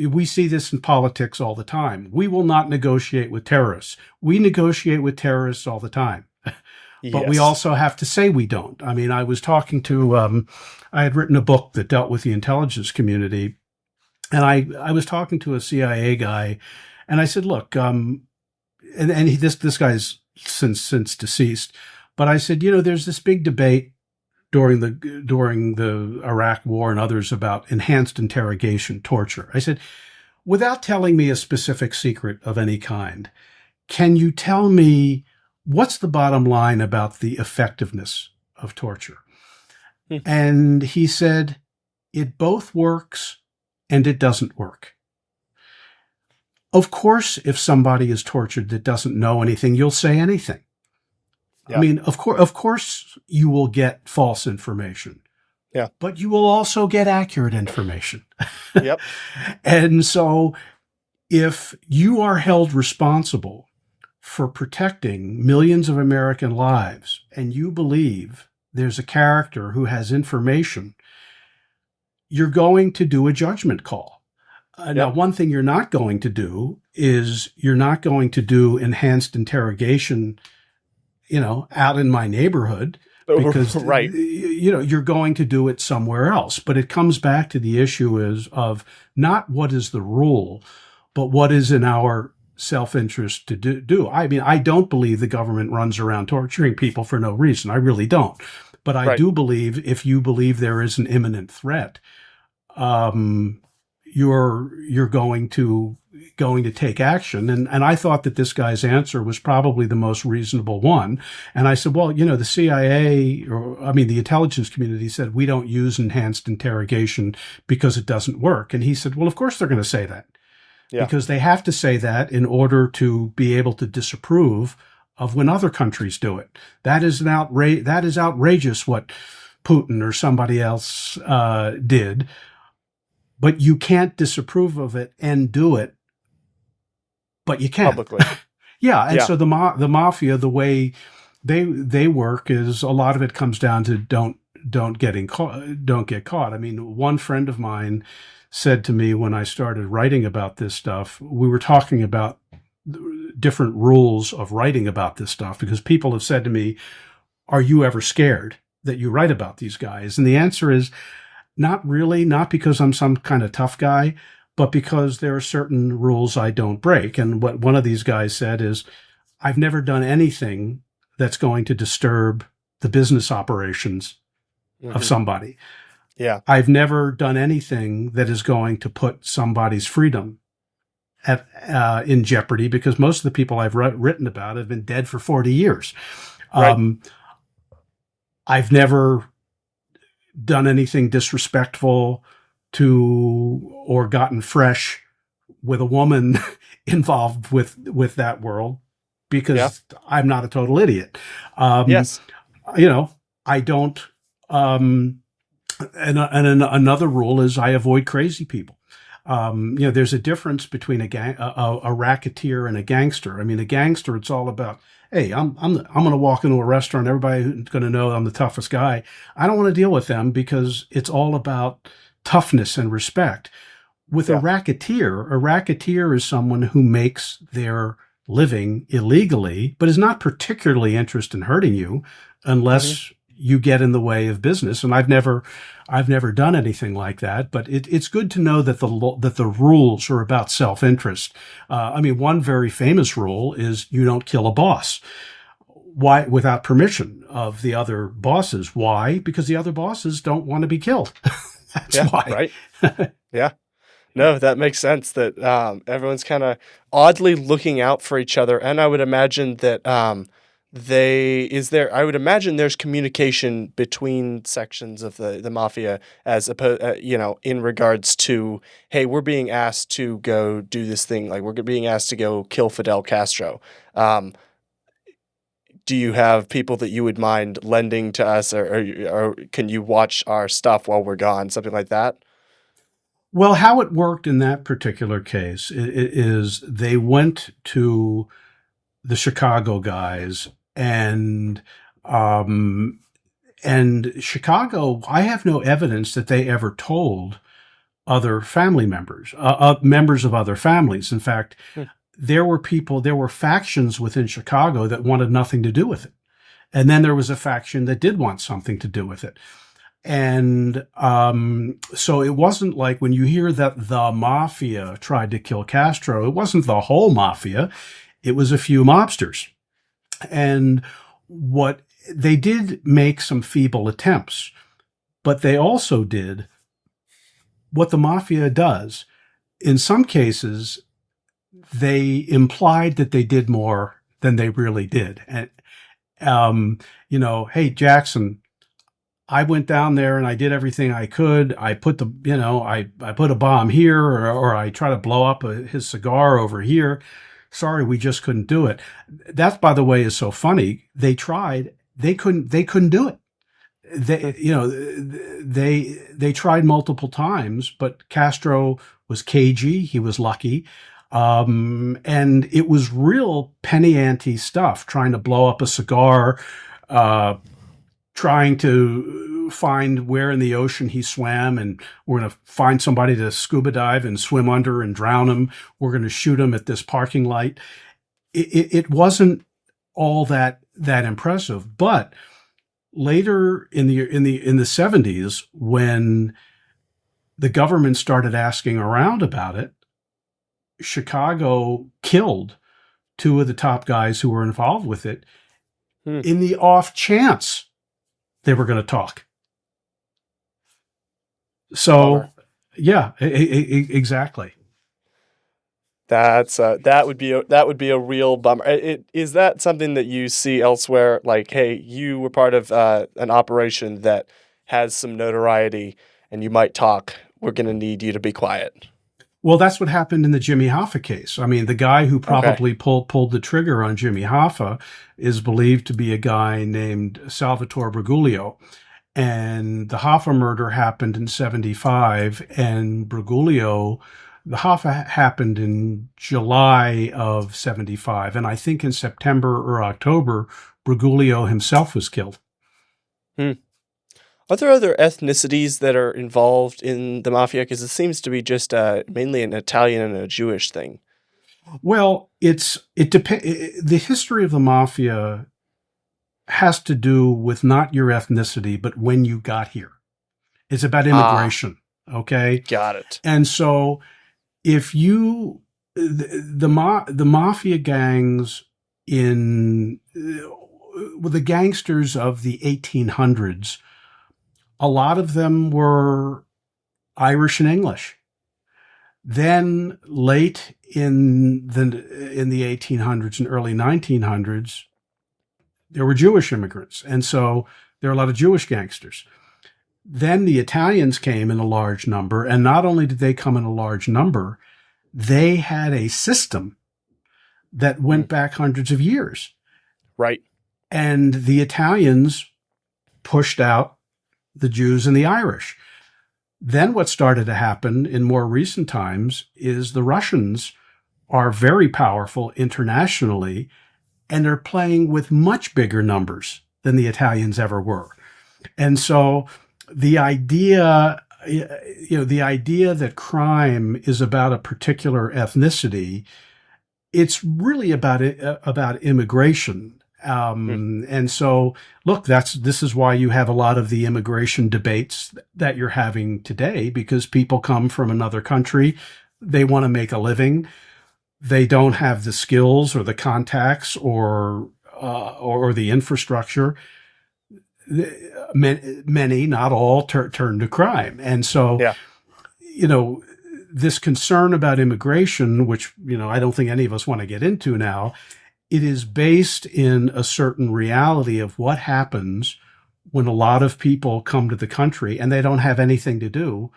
We see this in politics all the time. We will not negotiate with terrorists. We negotiate with terrorists all the time. But we Yes. also have to say we don't. I mean, I was talking to, I had written a book that dealt with the intelligence community, and I was talking to a CIA guy, and I said, look, this guy's since deceased, but I said, there's this big debate during the Iraq War and others about enhanced interrogation, torture. I said, without telling me a specific secret of any kind, can you tell me what's the bottom line about the effectiveness of torture? Hmm. And he said, it both works and it doesn't work. Of course, if somebody is tortured that doesn't know anything, you'll say anything. I Yeah. mean, of course, you will get false information. Yeah. But you will also get accurate information. Yep. And so if you are held responsible for protecting millions of American lives and you believe there's a character who has information, you're going to do a judgment call. Now, Yep. one thing you're not going to do is you're not going to do enhanced interrogation, out in my neighborhood, because Right. you're going to do it somewhere else. But it comes back to the issue of not what is the rule, but what is in our self-interest to do. I mean, I don't believe the government runs around torturing people for no reason. I really don't. But I Right. do believe if you believe there is an imminent threat, you're going to take action. And I thought that this guy's answer was probably the most reasonable one. And I said, well, the CIA, the intelligence community said, we don't use enhanced interrogation because it doesn't work. And he said, well, of course they're going to say that. Yeah. Because they have to say that in order to be able to disapprove of when other countries do it. That is outrageous what Putin or somebody else did. But you can't disapprove of it and do it, but you can. Publicly. Yeah, and Yeah. so the mafia, the way they work is a lot of it comes down to don't get caught. I mean, one friend of mine said to me when I started writing about this stuff, we were talking about different rules of writing about this stuff because people have said to me, "Are you ever scared that you write about these guys?" And the answer is, not really, not because I'm some kind of tough guy, but because there are certain rules I don't break. And what one of these guys said is, I've never done anything that's going to disturb the business operations of Mhm. somebody. Yeah. I've never done anything that is going to put somebody's freedom in jeopardy because most of the people I've written about have been dead for 40 years. Right. I've never done anything disrespectful to or gotten fresh with a woman involved with that world because Yeah. I'm not a total idiot. Yes. I don't. And another rule is I avoid crazy people. There's a difference between a racketeer and a gangster. I mean, a gangster, it's all about, hey, I'm going to walk into a restaurant. Everybody's going to know I'm the toughest guy. I don't want to deal with them because it's all about toughness and respect. With Yeah. a racketeer is someone who makes their living illegally, but is not particularly interested in hurting you unless you get in the way of business. And I've never done anything like that, but it's good to know that the rules are about self-interest. One very famous rule is you don't kill a boss. Why? Without permission of the other bosses. Why? Because the other bosses don't want to be killed. That's Yeah. why. Right. Yeah. No, that makes sense that everyone's kind of oddly looking out for each other. And I would imagine that I would imagine there's communication between sections of the mafia as opposed, in regards to, hey, we're being asked to go do this thing, like we're being asked to go kill Fidel Castro. Um, do you have people that you would mind lending to us, or can you watch our stuff while we're gone, something like that? Well, how it worked in that particular case is they went to the Chicago guys um, and Chicago. I have no evidence that they ever told other family members, members of other families. In fact, Hmm. there were factions within Chicago that wanted nothing to do with it. And then there was a faction that did want something to do with it. And so it wasn't like when you hear that the mafia tried to kill Castro, it wasn't the whole mafia, it was a few mobsters. And what they did make some feeble attempts, but they also did what the mafia does. In some cases, they implied that they did more than they really did. And, hey, Jackson, I went down there and I did everything I could. I put I put a bomb here, or I try to blow up his cigar over here. Sorry, we just couldn't do it. That, by the way, is so funny. They tried. They couldn't do it. Hmm. They tried multiple times, but Castro was cagey. He was lucky. And it was real penny ante stuff, trying to blow up a cigar, trying to find where in the ocean he swam, and we're going to find somebody to scuba dive and swim under and drown him. We're going to shoot him at this parking light. It wasn't all that impressive, but later in the 70s, when the government started asking around about it, Chicago killed two of the top guys who were involved with it Hmm. in the off chance they were going to talk. So, Bummer. yeah, exactly. That would be a real bummer. Is that something that you see elsewhere? Like, hey, you were part of an operation that has some notoriety, and you might talk. We're going to need you to be quiet. Well, that's what happened in the Jimmy Hoffa case. I mean, the guy who Okay. probably pulled the trigger on Jimmy Hoffa is believed to be a guy named Salvatore Briguglio. And the Hoffa murder happened in 75, and the Hoffa happened in July of 75. And I think in September or October, Briguglio himself was killed. Hmm. Are there other ethnicities that are involved in the mafia? Because it seems to be just mainly an Italian and a Jewish thing. Well, it depends. The history of the mafia has to do with not your ethnicity, but when you got here. It's about Ah, immigration. Okay. got it. And so if you, the mafia gangs the gangsters of the 1800s, a lot of them were Irish and English. Then late in the 1800s and early 1900s, there were Jewish immigrants. And so there were a lot of Jewish gangsters. Then the Italians came in a large number. And not only did they come in a large number, they had a system that Hmm. went back hundreds of years. Right. And the Italians pushed out the Jews and the Irish. Then what started to happen in more recent times is the Russians are very powerful internationally, and they're playing with much bigger numbers than the Italians ever were. And so the idea, the idea that crime is about a particular ethnicity, it's really about immigration. Hmm. And so, look, this is why you have a lot of the immigration debates that you're having today, because people come from another country, they want to make a living, they don't have the skills or the contacts or the infrastructure. Many, not all, turn to crime, and so Yeah. you know this concern about immigration, which I don't think any of us want to get into now, it is based in a certain reality of what happens when a lot of people come to the country and they don't have anything to do.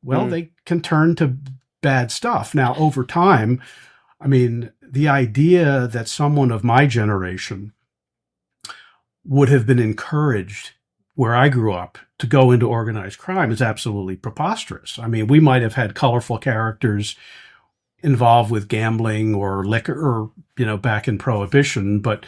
Well, Mm, they can turn to bad stuff. Now, over time, I mean, the idea that someone of my generation would have been encouraged where I grew up to go into organized crime is absolutely preposterous. I mean, we might have had colorful characters involved with gambling or liquor or, back in prohibition, but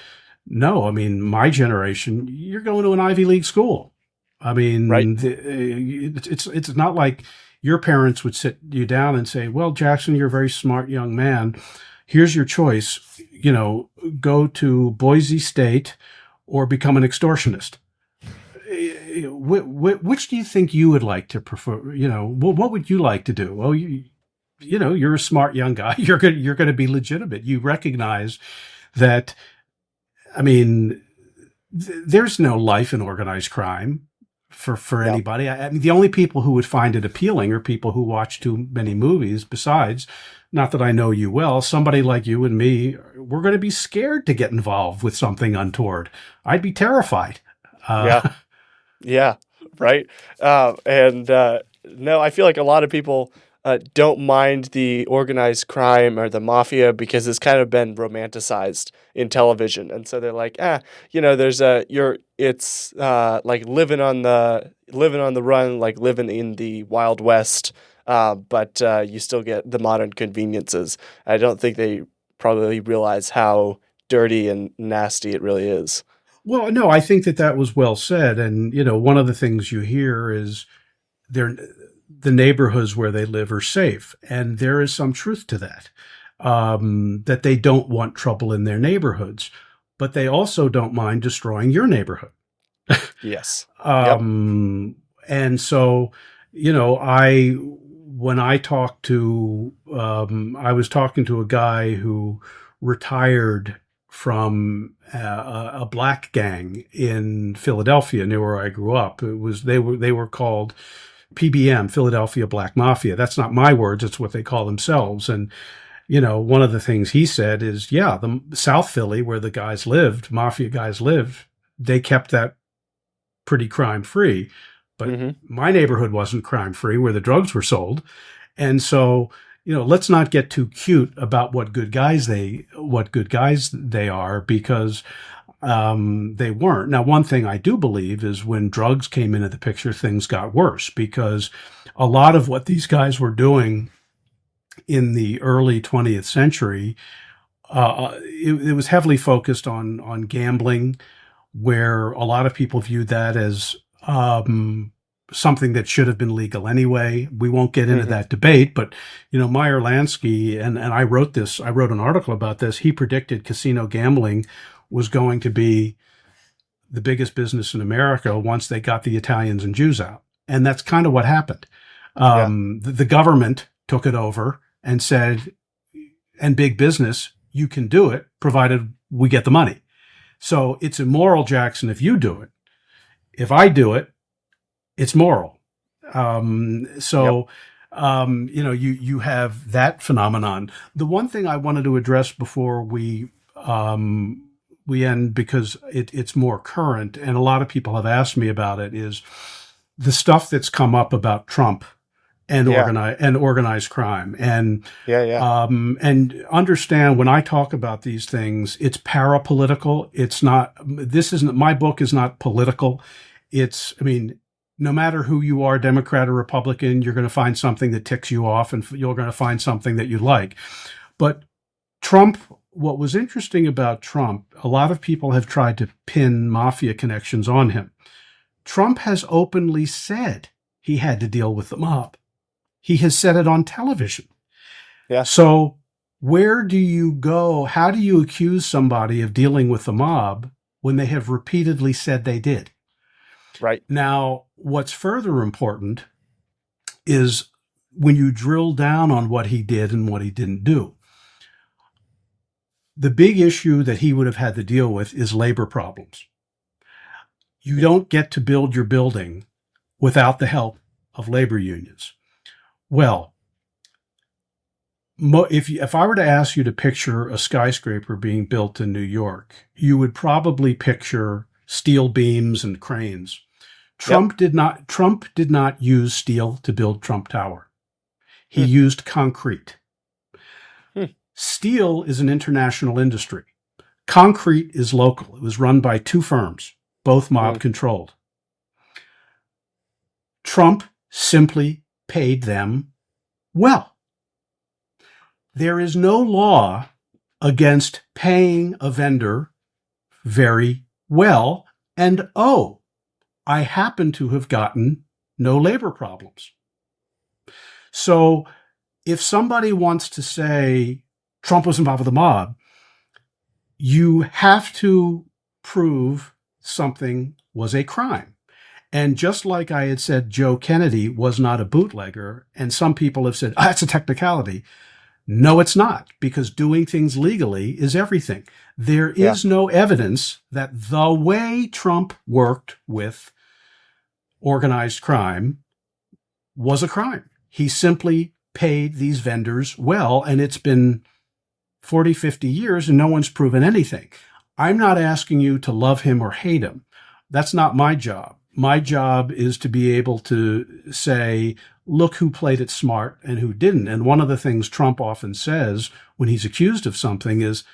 no, I mean, my generation, you're going to an Ivy League school. I right. mean, it's not like your parents would sit you down and say, "Well, Jackson, you're a very smart young man. Here's your choice. Go to Boise State or become an extortionist." Which do you think you would like to prefer? What would you like to do? Well, you're a smart young guy. You're going to be legitimate. You recognize that. I mean, there's no life in organized crime for Yeah. anybody. I mean, the only people who would find it appealing are people who watch too many movies. Besides, not that I know you well, somebody like you and me, we're going to be scared to get involved with something untoward. I'd be terrified. Yeah. Uh, Yeah, right. And no, I feel like a lot of people don't mind the organized crime or the mafia because it's kind of been romanticized in television, and so they're like, there's it's like living on the run, like living in the Wild West, but you still get the modern conveniences. I don't think they probably realize how dirty and nasty it really is. well, no, I think that was well said. And, one of the things you hear is they're, the neighborhoods where they live are safe. And there is some truth to that, that they don't want trouble in their neighborhoods, but they also don't mind destroying your neighborhood. Yes. Yep. Um, and so, when I talked to, I was talking to a guy who retired from a black gang in Philadelphia, near where I grew up. They were called PBM, Philadelphia Black Mafia. That's not my words; it's what they call themselves. And one of the things he said is, yeah, the South Philly, where the guys lived, mafia guys lived, they kept that pretty crime free. But Hmm. my neighborhood wasn't crime free where the drugs were sold. And so, let's not get too cute about what good guys they are, because they weren't. Now, one thing I do believe is when drugs came into the picture, things got worse, because a lot of what these guys were doing in the early 20th century, it was heavily focused on gambling, where a lot of people viewed that as something that should have been legal anyway. We won't get into Hmm. that debate, but Meyer Lansky, and I wrote an article about this. He predicted casino gambling was going to be the biggest business in America once they got the Italians and Jews out, and that's kind of what happened. Yeah. The government took it over and said, and big business, you can do it provided we get the money. So it's immoral, Jackson, if you do it. If I do it, it's moral. Yep. So you have that phenomenon. The one thing I wanted to address before we end, because it's more current, and a lot of people have asked me about it, is the stuff that's come up about Trump and Yeah. organized crime. Yeah. Yeah. And understand, when I talk about these things, it's parapolitical. It's not. This isn't, my book is not political. I mean, no matter who you are, Democrat or Republican, you're going to find something that ticks you off, and you're going to find something that you like. But Trump, what was interesting about Trump, a lot of people have tried to pin mafia connections on him. Trump has openly said he had to deal with the mob. He has said it on television. Yeah. So where do you go? How do you accuse somebody of dealing with the mob when they have repeatedly said they did? Right. Now, what's further important is when you drill down on what he did and what he didn't do. The big issue that he would have had to deal with is labor problems. You don't get to build your building without the help of labor unions. Well, If I were to ask you to picture a skyscraper being built in New York, you would probably picture steel beams and cranes. Yep. Trump did not use steel to build Trump Tower. He Hmm. used concrete. Hmm. Steel is an international industry. Concrete is local. It was run by two firms, both Hmm. mob controlled. Trump simply paid them well. There is no law against paying a vendor very well. And oh, I happen to have gotten no labor problems. So if somebody wants to say Trump was involved with the mob, you have to prove something was a crime. And just like I had said, Joe Kennedy was not a bootlegger, and some people have said, that's a technicality. No, it's not, because doing things legally is everything. There Yeah. is no evidence that the way Trump worked with organized crime was a crime. He simply paid these vendors well, and it's been 40, 50 years, and no one's proven anything. I'm not asking you to love him or hate him. That's not my job. My job is to be able to say, look who played it smart and who didn't. And one of the things Trump often says when he's accused of something is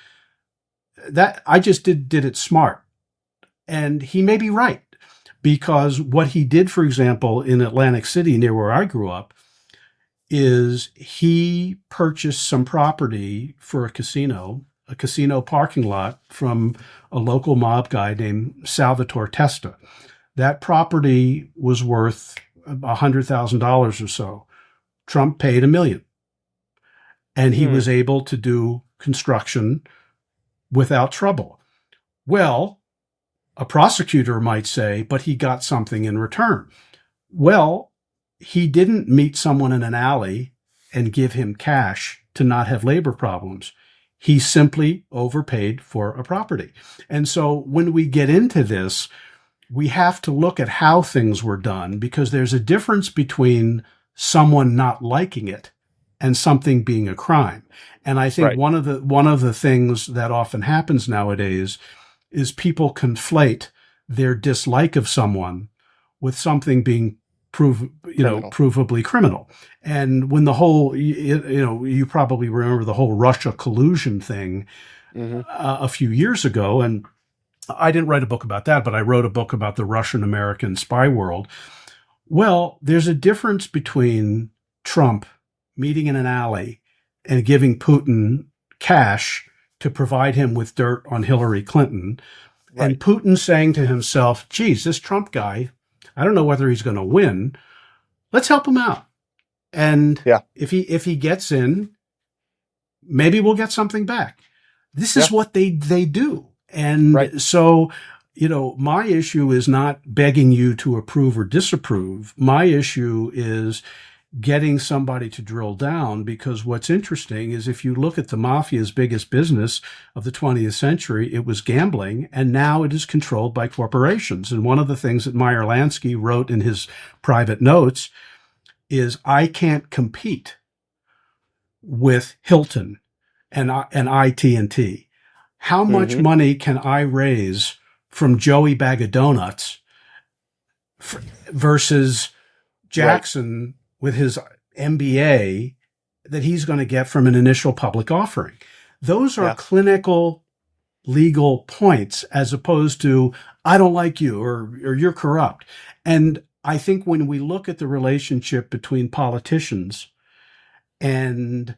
that I just did it smart. And he may be right, because what he did, for example, in Atlantic City, near where I grew up, is he purchased some property for a casino parking lot from a local mob guy named Salvatore Testa. That property was worth $100,000 or so. Trump paid $1 million, and he Hmm. was able to do construction without trouble. Well, a prosecutor might say, but he got something in return. Well, he didn't meet someone in an alley and give him cash to not have labor problems. He simply overpaid for a property. And so when we get into this, we have to look at how things were done, because there's a difference between someone not liking it and something being a crime. And I think Right. one of the things that often happens nowadays is people conflate their dislike of someone with something being Criminal. provably criminal. And when the whole, you probably remember the whole Russia collusion thing Hmm. a few years ago. And I didn't write a book about that, but I wrote a book about the Russian American spy world. Well, there's a difference between Trump meeting in an alley and giving Putin cash to provide him with dirt on Hillary Clinton, Right. and Putin saying to himself, geez, this Trump guy, I don't know whether he's going to win. Let's help him out. And Yeah. if he gets in, maybe we'll get something back. This Yeah. is what they do. Right. And so, my issue is not begging you to approve or disapprove. My issue is getting somebody to drill down, because what's interesting is if you look at the mafia's biggest business of the 20th century, it was gambling, and now it is controlled by corporations. And one of the things that Meyer Lansky wrote in his private notes is, I can't compete with Hilton and IT&T. How much Hmm. money can I raise from Joey Bag of Donuts versus Right. Jackson with his MBA that he's going to get from an initial public offering? Those are Yeah. clinical legal points, as opposed to, I don't like you, or you're corrupt. And I think when we look at the relationship between politicians and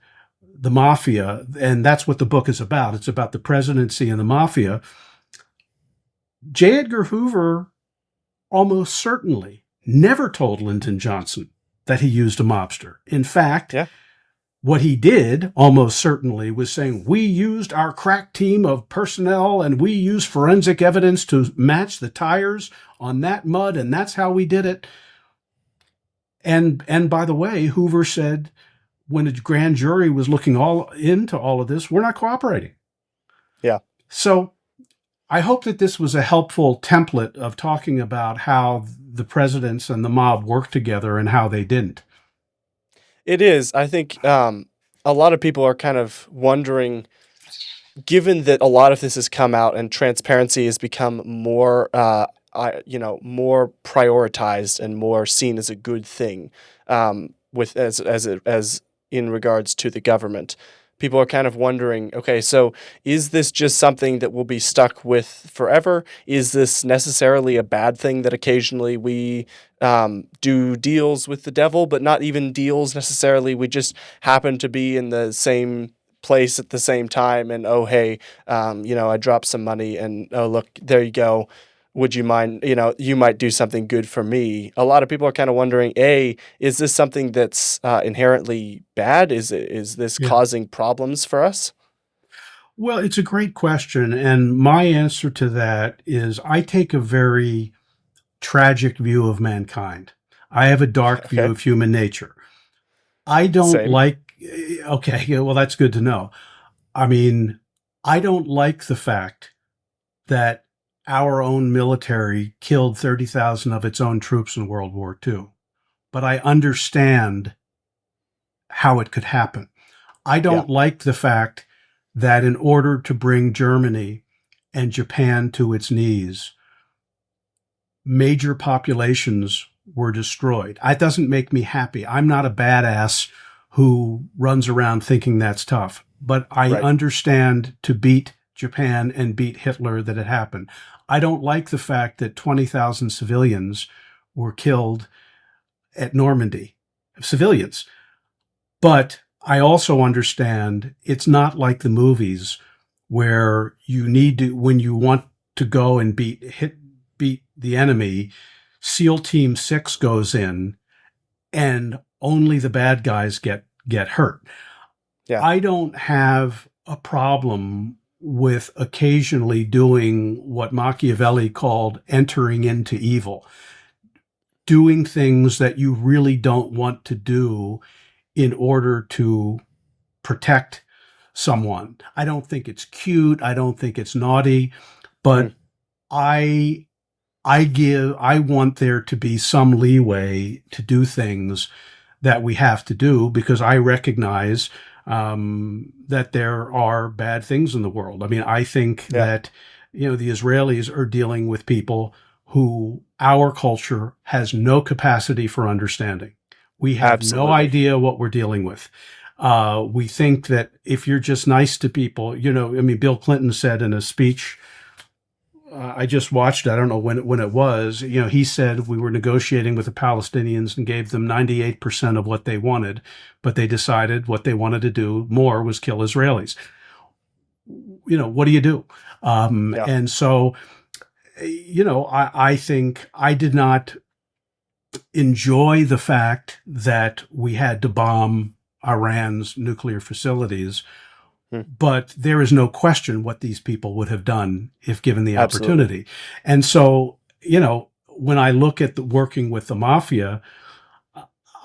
the mafia, and that's what the book is about, it's about the presidency and the mafia. J. Edgar Hoover almost certainly never told Lyndon Johnson that he used a mobster. In fact, Yeah. what he did almost certainly was saying, we used our crack team of personnel and we used forensic evidence to match the tires on that mud, and that's how we did it. And by the way, Hoover said, when a grand jury was looking all into all of this, we're not cooperating. Yeah. So I hope that this was a helpful template of talking about how the presidents and the mob worked together and how they didn't. It is. I think a lot of people are kind of wondering, given that a lot of this has come out and transparency has become more, more prioritized and more seen as a good thing, with as in regards to the government, people are kind of wondering, okay, so is this just something that will be stuck with forever? Is this necessarily a bad thing that occasionally we do deals with the devil, but not even deals necessarily? We just happen to be in the same place at the same time, and oh hey, I dropped some money, and oh look, there you go. Would you mind? You might do something good for me. A lot of people are kind of wondering: A, is this something that's inherently bad? Is this Yeah. causing problems for us? Well, it's a great question. And my answer to that is I take a very tragic view of mankind. I have a dark view Okay, of human nature. I don't same. like, okay, yeah, well, that's good to know. I mean, I don't like the fact that our own military killed 30,000 of its own troops in World War II, but I understand how it could happen. I Yeah, don't like the fact that in order to bring Germany and Japan to its knees, major populations were destroyed. That doesn't make me happy. I'm not a badass who runs around thinking that's tough, but I right. understand to beat Japan and beat Hitler that it happened. I don't like the fact that 20,000 civilians were killed at Normandy, civilians. But I also understand it's not like the movies where you need to, when you want to go and beat the enemy, SEAL Team 6 goes in and only the bad guys get hurt. Yeah, I don't have a problem with occasionally doing what Machiavelli called entering into evil, doing things that you really don't want to do in order to protect someone. I don't think it's cute. I don't think it's naughty, mm, but I I want there to be some leeway to do things that we have to do because I recognize that there are bad things in the world. I mean, I think yeah, that the Israelis are dealing with people who our culture has no capacity for understanding. We have no absolutely. idea what we're dealing with. We think that if you're just nice to people, I mean, Bill Clinton said in a speech, I just watched it. I don't know when it was. He said we were negotiating with the Palestinians and gave them 98% of what they wanted, but they decided what they wanted to do more was kill Israelis. What do you do? Yeah, And so, I think I did not enjoy the fact that we had to bomb Iran's nuclear facilities, mm, but there is no question what these people would have done if given the absolutely. opportunity. And so, when I look at working with the mafia,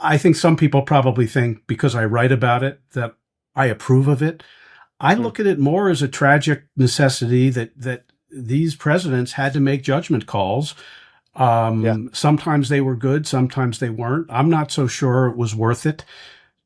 I think some people probably think because I write about it that I approve of it. I Mm, look at it more as a tragic necessity that these presidents had to make judgment calls. yeah, Sometimes they were good, sometimes they weren't. I'm not so sure it was worth it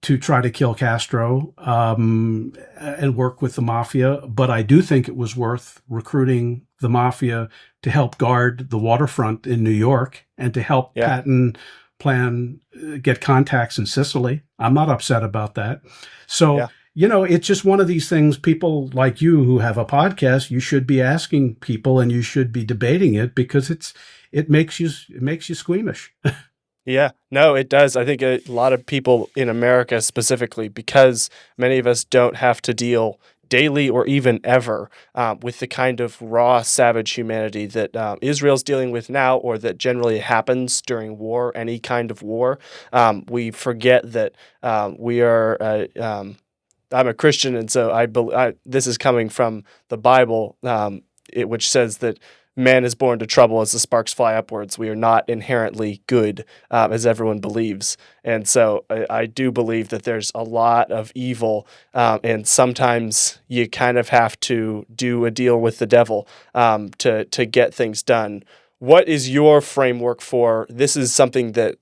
to try to kill Castro and work with the mafia, but I do think it was worth recruiting the mafia to help guard the waterfront in New York and to help yeah, Patton plan get contacts in Sicily. I'm not upset about that. So, yeah. it's just one of these things. People like you who have a podcast, you should be asking people and you should be debating it because it makes you squeamish. Yeah, no, it does. I think a lot of people in America specifically, because many of us don't have to deal daily or even ever with the kind of raw, savage humanity that Israel's dealing with now, or that generally happens during war, any kind of war. We forget that we are. I'm a Christian, and so this is coming from the Bible, which says that man is born to trouble as the sparks fly upwards. We are not inherently good, as everyone believes. And so I do believe that there's a lot of evil, and sometimes you kind of have to do a deal with the devil to get things done. What is your framework for this? Is something that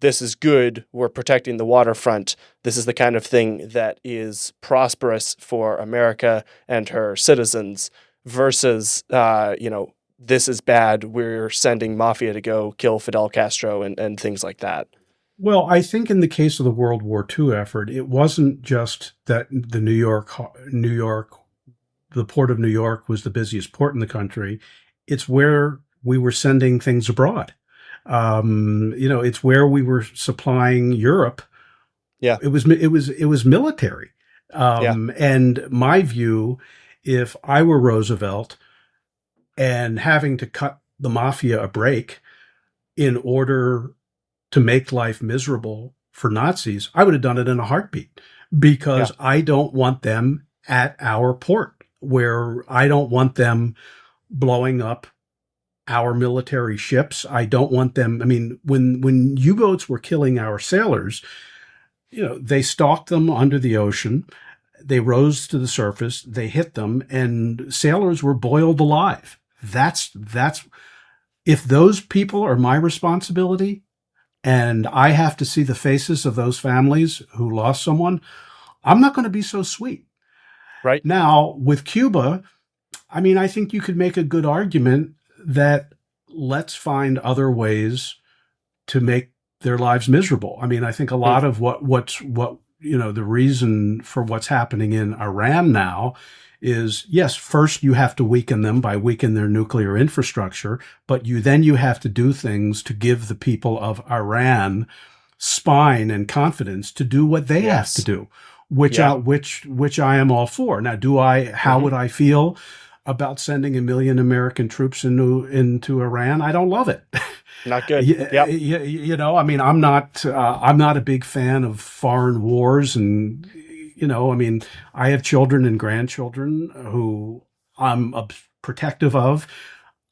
this is good. We're protecting the waterfront. This is the kind of thing that is prosperous for America and her citizens versus, this is bad. We're sending Mafia to go kill Fidel Castro and things like that. Well, I think in the case of the World War II effort, it wasn't just that the New York, the port of New York was the busiest port in the country. It's where we were sending things abroad. It's where we were supplying Europe. Yeah. It was military. Yeah. And my view, if I were Roosevelt and having to cut the Mafia a break in order to make life miserable for Nazis, I would have done it in a heartbeat, because Yeah. I don't want them at our port, where I don't want them blowing up our military ships. I don't want them. I mean, when U-boats were killing our sailors, they stalked them under the ocean. They rose to the surface. They hit them, and sailors were boiled alive. That's if those people are my responsibility, and I have to see the faces of those families who lost someone, I'm not going to be so sweet. Right. Now, with Cuba, I mean, I think you could make a good argument that let's find other ways to make their lives miserable. I mean, I think a lot of the reason for what's happening in Iran now is, yes, first you have to weaken them by weakening their nuclear infrastructure, but you have to do things to give the people of Iran spine and confidence to do what they have to do, which I am all for. Now, how would I feel about sending 1 million American troops into Iran? I don't love it. Not good. I mean, I'm not a big fan of foreign wars, and I mean, I have children and grandchildren who I'm protective of.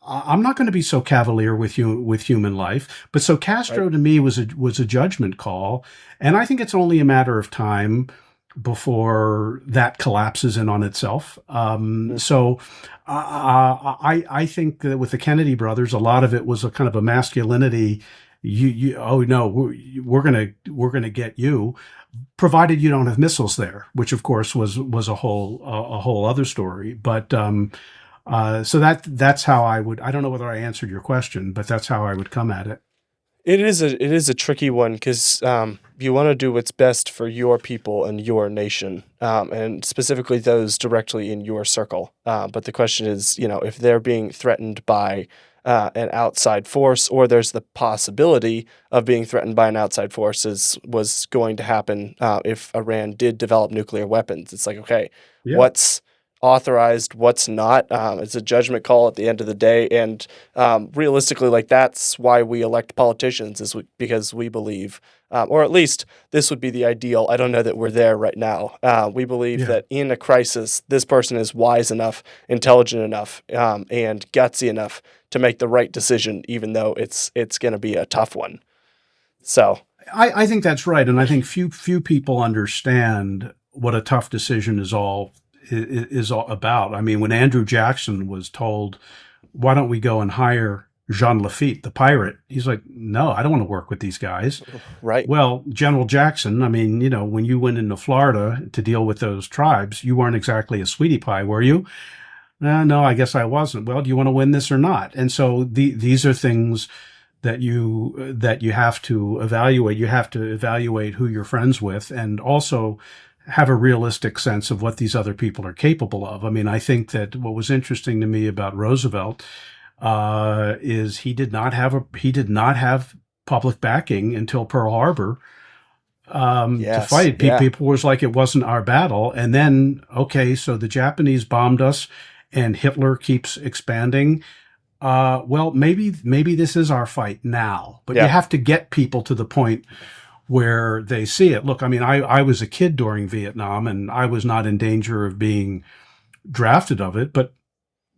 I'm not going to be so cavalier with human life. But so Castro to me was a judgment call, and I think it's only a matter of time before that collapses in on itself. So I think that with the Kennedy brothers, a lot of it was a kind of a masculinity. Oh no, we're gonna get you, provided you don't have missiles there, which of course was a whole other story. But so that's how I would. I don't know whether I answered your question, but that's how I would come at it. It is a tricky one because you want to do what's best for your people and your nation, and specifically those directly in your circle. But the question is, if they're being threatened by an outside force, or there's the possibility of being threatened by an outside force, was going to happen if Iran did develop nuclear weapons. It's like, okay, what's authorized, what's not. It's a judgment call at the end of the day, and realistically, like, that's why we elect politicians, is because we believe, or at least this would be the ideal. I don't know that we're there right now. We believe that in a crisis, this person is wise enough, intelligent enough, and gutsy enough to make the right decision, even though it's going to be a tough one. So I think that's right, and I think few people understand what a tough decision is all about. I mean, when Andrew Jackson was told, why don't we go and hire Jean Lafitte, the pirate? He's like, no, I don't want to work with these guys. Right. Well, General Jackson, I mean, when you went into Florida to deal with those tribes, you weren't exactly a sweetie pie, were you? No, I guess I wasn't. Well, do you want to win this or not? And so these are things that you have to evaluate. You have to evaluate who you're friends with, and also have a realistic sense of what these other people are capable of. I mean, I think that what was interesting to me about Roosevelt is he did not have public backing until Pearl Harbor to fight. People was like, it wasn't our battle. And then, okay, so the Japanese bombed us, and Hitler keeps expanding. Well, maybe this is our fight now. But you have to get people to the point where they see it. Look, I mean, I was a kid during Vietnam, and I was not in danger of being drafted of it, but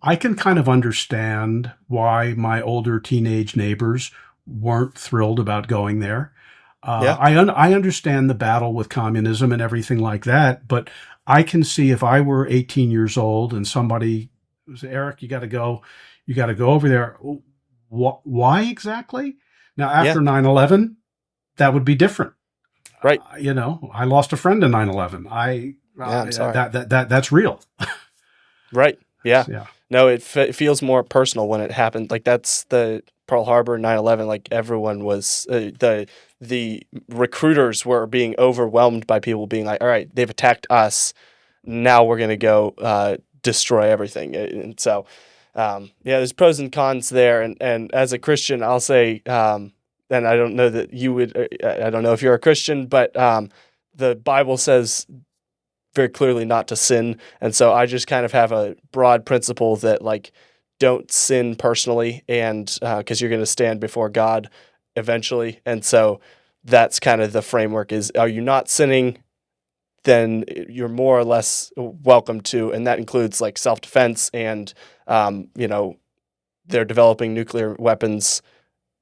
I can kind of understand why my older teenage neighbors weren't thrilled about going there. I understand the battle with communism and everything like that, but I can see if I were 18 years old and somebody said, Eric, you got to go over there. Why exactly? Now, after 9/11, that would be different. Right. I lost a friend in 9/11. Yeah, I'm sorry. That's real. Right. Yeah. Yeah. No, it feels more personal when it happened. Like that's the Pearl Harbor 9/11. Like everyone was the recruiters were being overwhelmed by people being like, all right, they've attacked us. Now we're gonna go destroy everything. And so, yeah, there's pros and cons there. And as a Christian, I'll say, and I don't know that you would. I don't know if you're a Christian, but the Bible says very clearly not to sin. And so I just kind of have a broad principle that like don't sin personally and because you're going to stand before God eventually. And so that's kind of the framework is are you not sinning? Then you're more or less welcome to, and that includes like self-defense and, they're developing nuclear weapons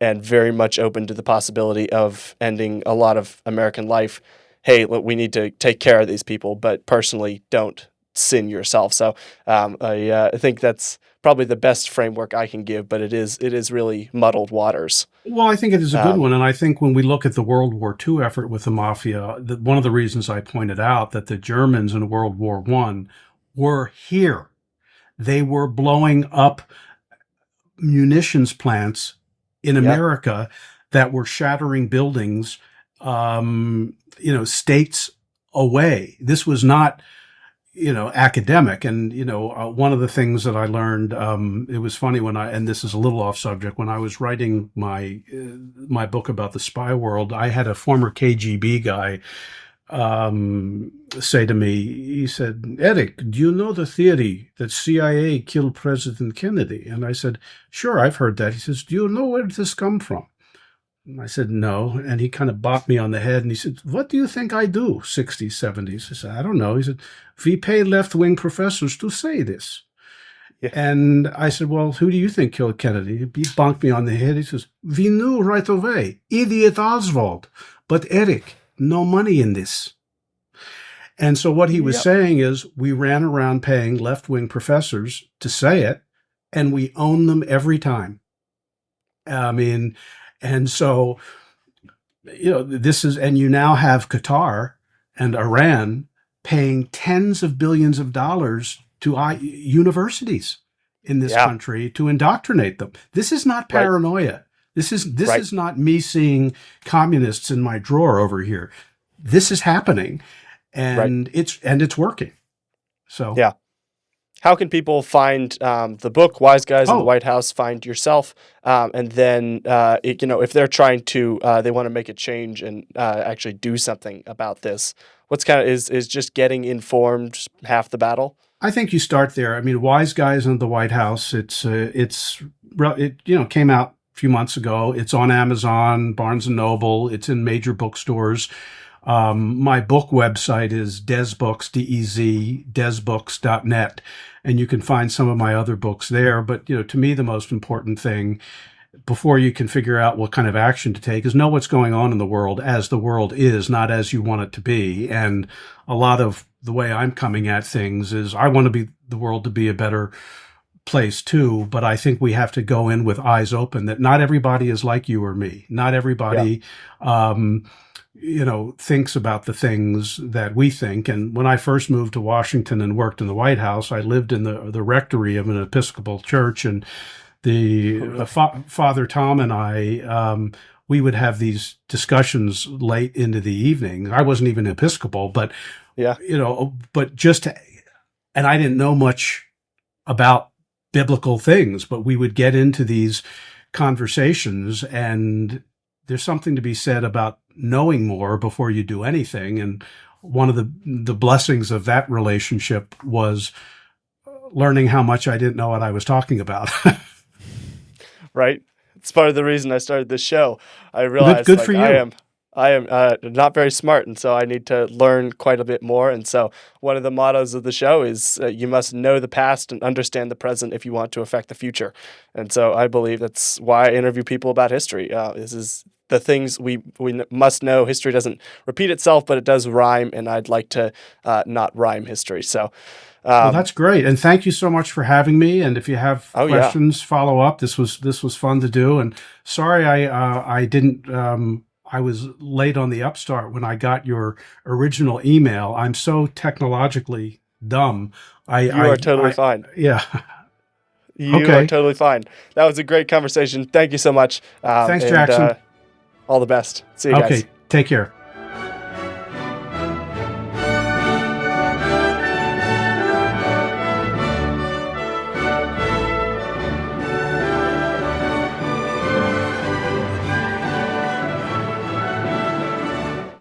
and very much open to the possibility of ending a lot of American life. Hey, look, we need to take care of these people, but personally, don't sin yourself. So I think that's probably the best framework I can give, but it is really muddled waters. Well, I think it is a good one. And I think when we look at the World War II effort with the Mafia, one of the reasons I pointed out that the Germans in World War I were here. They were blowing up munitions plants in America that were shattering buildings, states away. This was not, academic. And, one of the things that I learned, it was funny and this is a little off subject, when I was writing my book about the spy world, I had a former KGB guy say to me, he said, Eric, do you know the theory that CIA killed President Kennedy? And I said, sure, I've heard that. He says, do you know where this come from? And I said, no. And he kind of bopped me on the head and he said, what do you think I do? 60s, 70s. I said, I don't know. He said, we pay left-wing professors to say this. Yeah. And I said, well, who do you think killed Kennedy? He bonked me on the head. He says, we knew right away. Idiot Oswald. But Eric, no money in this. And so what he was saying is we ran around paying left-wing professors to say it, and we own them every time. I mean, and so, and you now have Qatar and Iran paying tens of billions of dollars to universities in this country to indoctrinate them. This is not paranoia. Right. This is not me seeing communists in my drawer over here. This is happening, and it's working. So yeah. How can people find the book Wise Guys in the White House? Find yourself, and then if they're trying to they want to make a change and actually do something about this. What's kind of is just getting informed half the battle? I think you start there. I mean, Wise Guys in the White House. It came out a few months ago. It's on Amazon, Barnes and Noble. It's in major bookstores. My book website is Dezbooks, D-E-Z, dezbooks.net, and you can find some of my other books there. But, to me, the most important thing before you can figure out what kind of action to take is know what's going on in the world as the world is, not as you want it to be. And a lot of the way I'm coming at things is I want the world to be a better place too, but I think we have to go in with eyes open that not everybody is like you or me. Not everybody, thinks about the things that we think. And when I first moved to Washington and worked in the White House, I lived in the rectory of an Episcopal church, and Father Tom and I, we would have these discussions late into the evening. I wasn't even Episcopal, but and I didn't know much about biblical things, but we would get into these conversations, and there's something to be said about knowing more before you do anything. And one of the blessings of that relationship was learning how much I didn't know what I was talking about. Right. It's part of the reason I started this show. I realized good for you. I am not very smart, and so I need to learn quite a bit more. And so one of the mottos of the show is you must know the past and understand the present if you want to affect the future. And so I believe that's why I interview people about history. This is the things we must know. History doesn't repeat itself, but it does rhyme, and I'd like to not rhyme history. So well, that's great. And thank you so much for having me. And if you have questions, follow up. This was fun to do. And sorry I didn't I was late on the upstart when I got your original email. I'm so technologically dumb. You are totally fine. Yeah. You are Okay. totally fine. That was a great conversation. Thank you so much. Thanks, And Jackson. all the best. See you guys. Okay. Take care.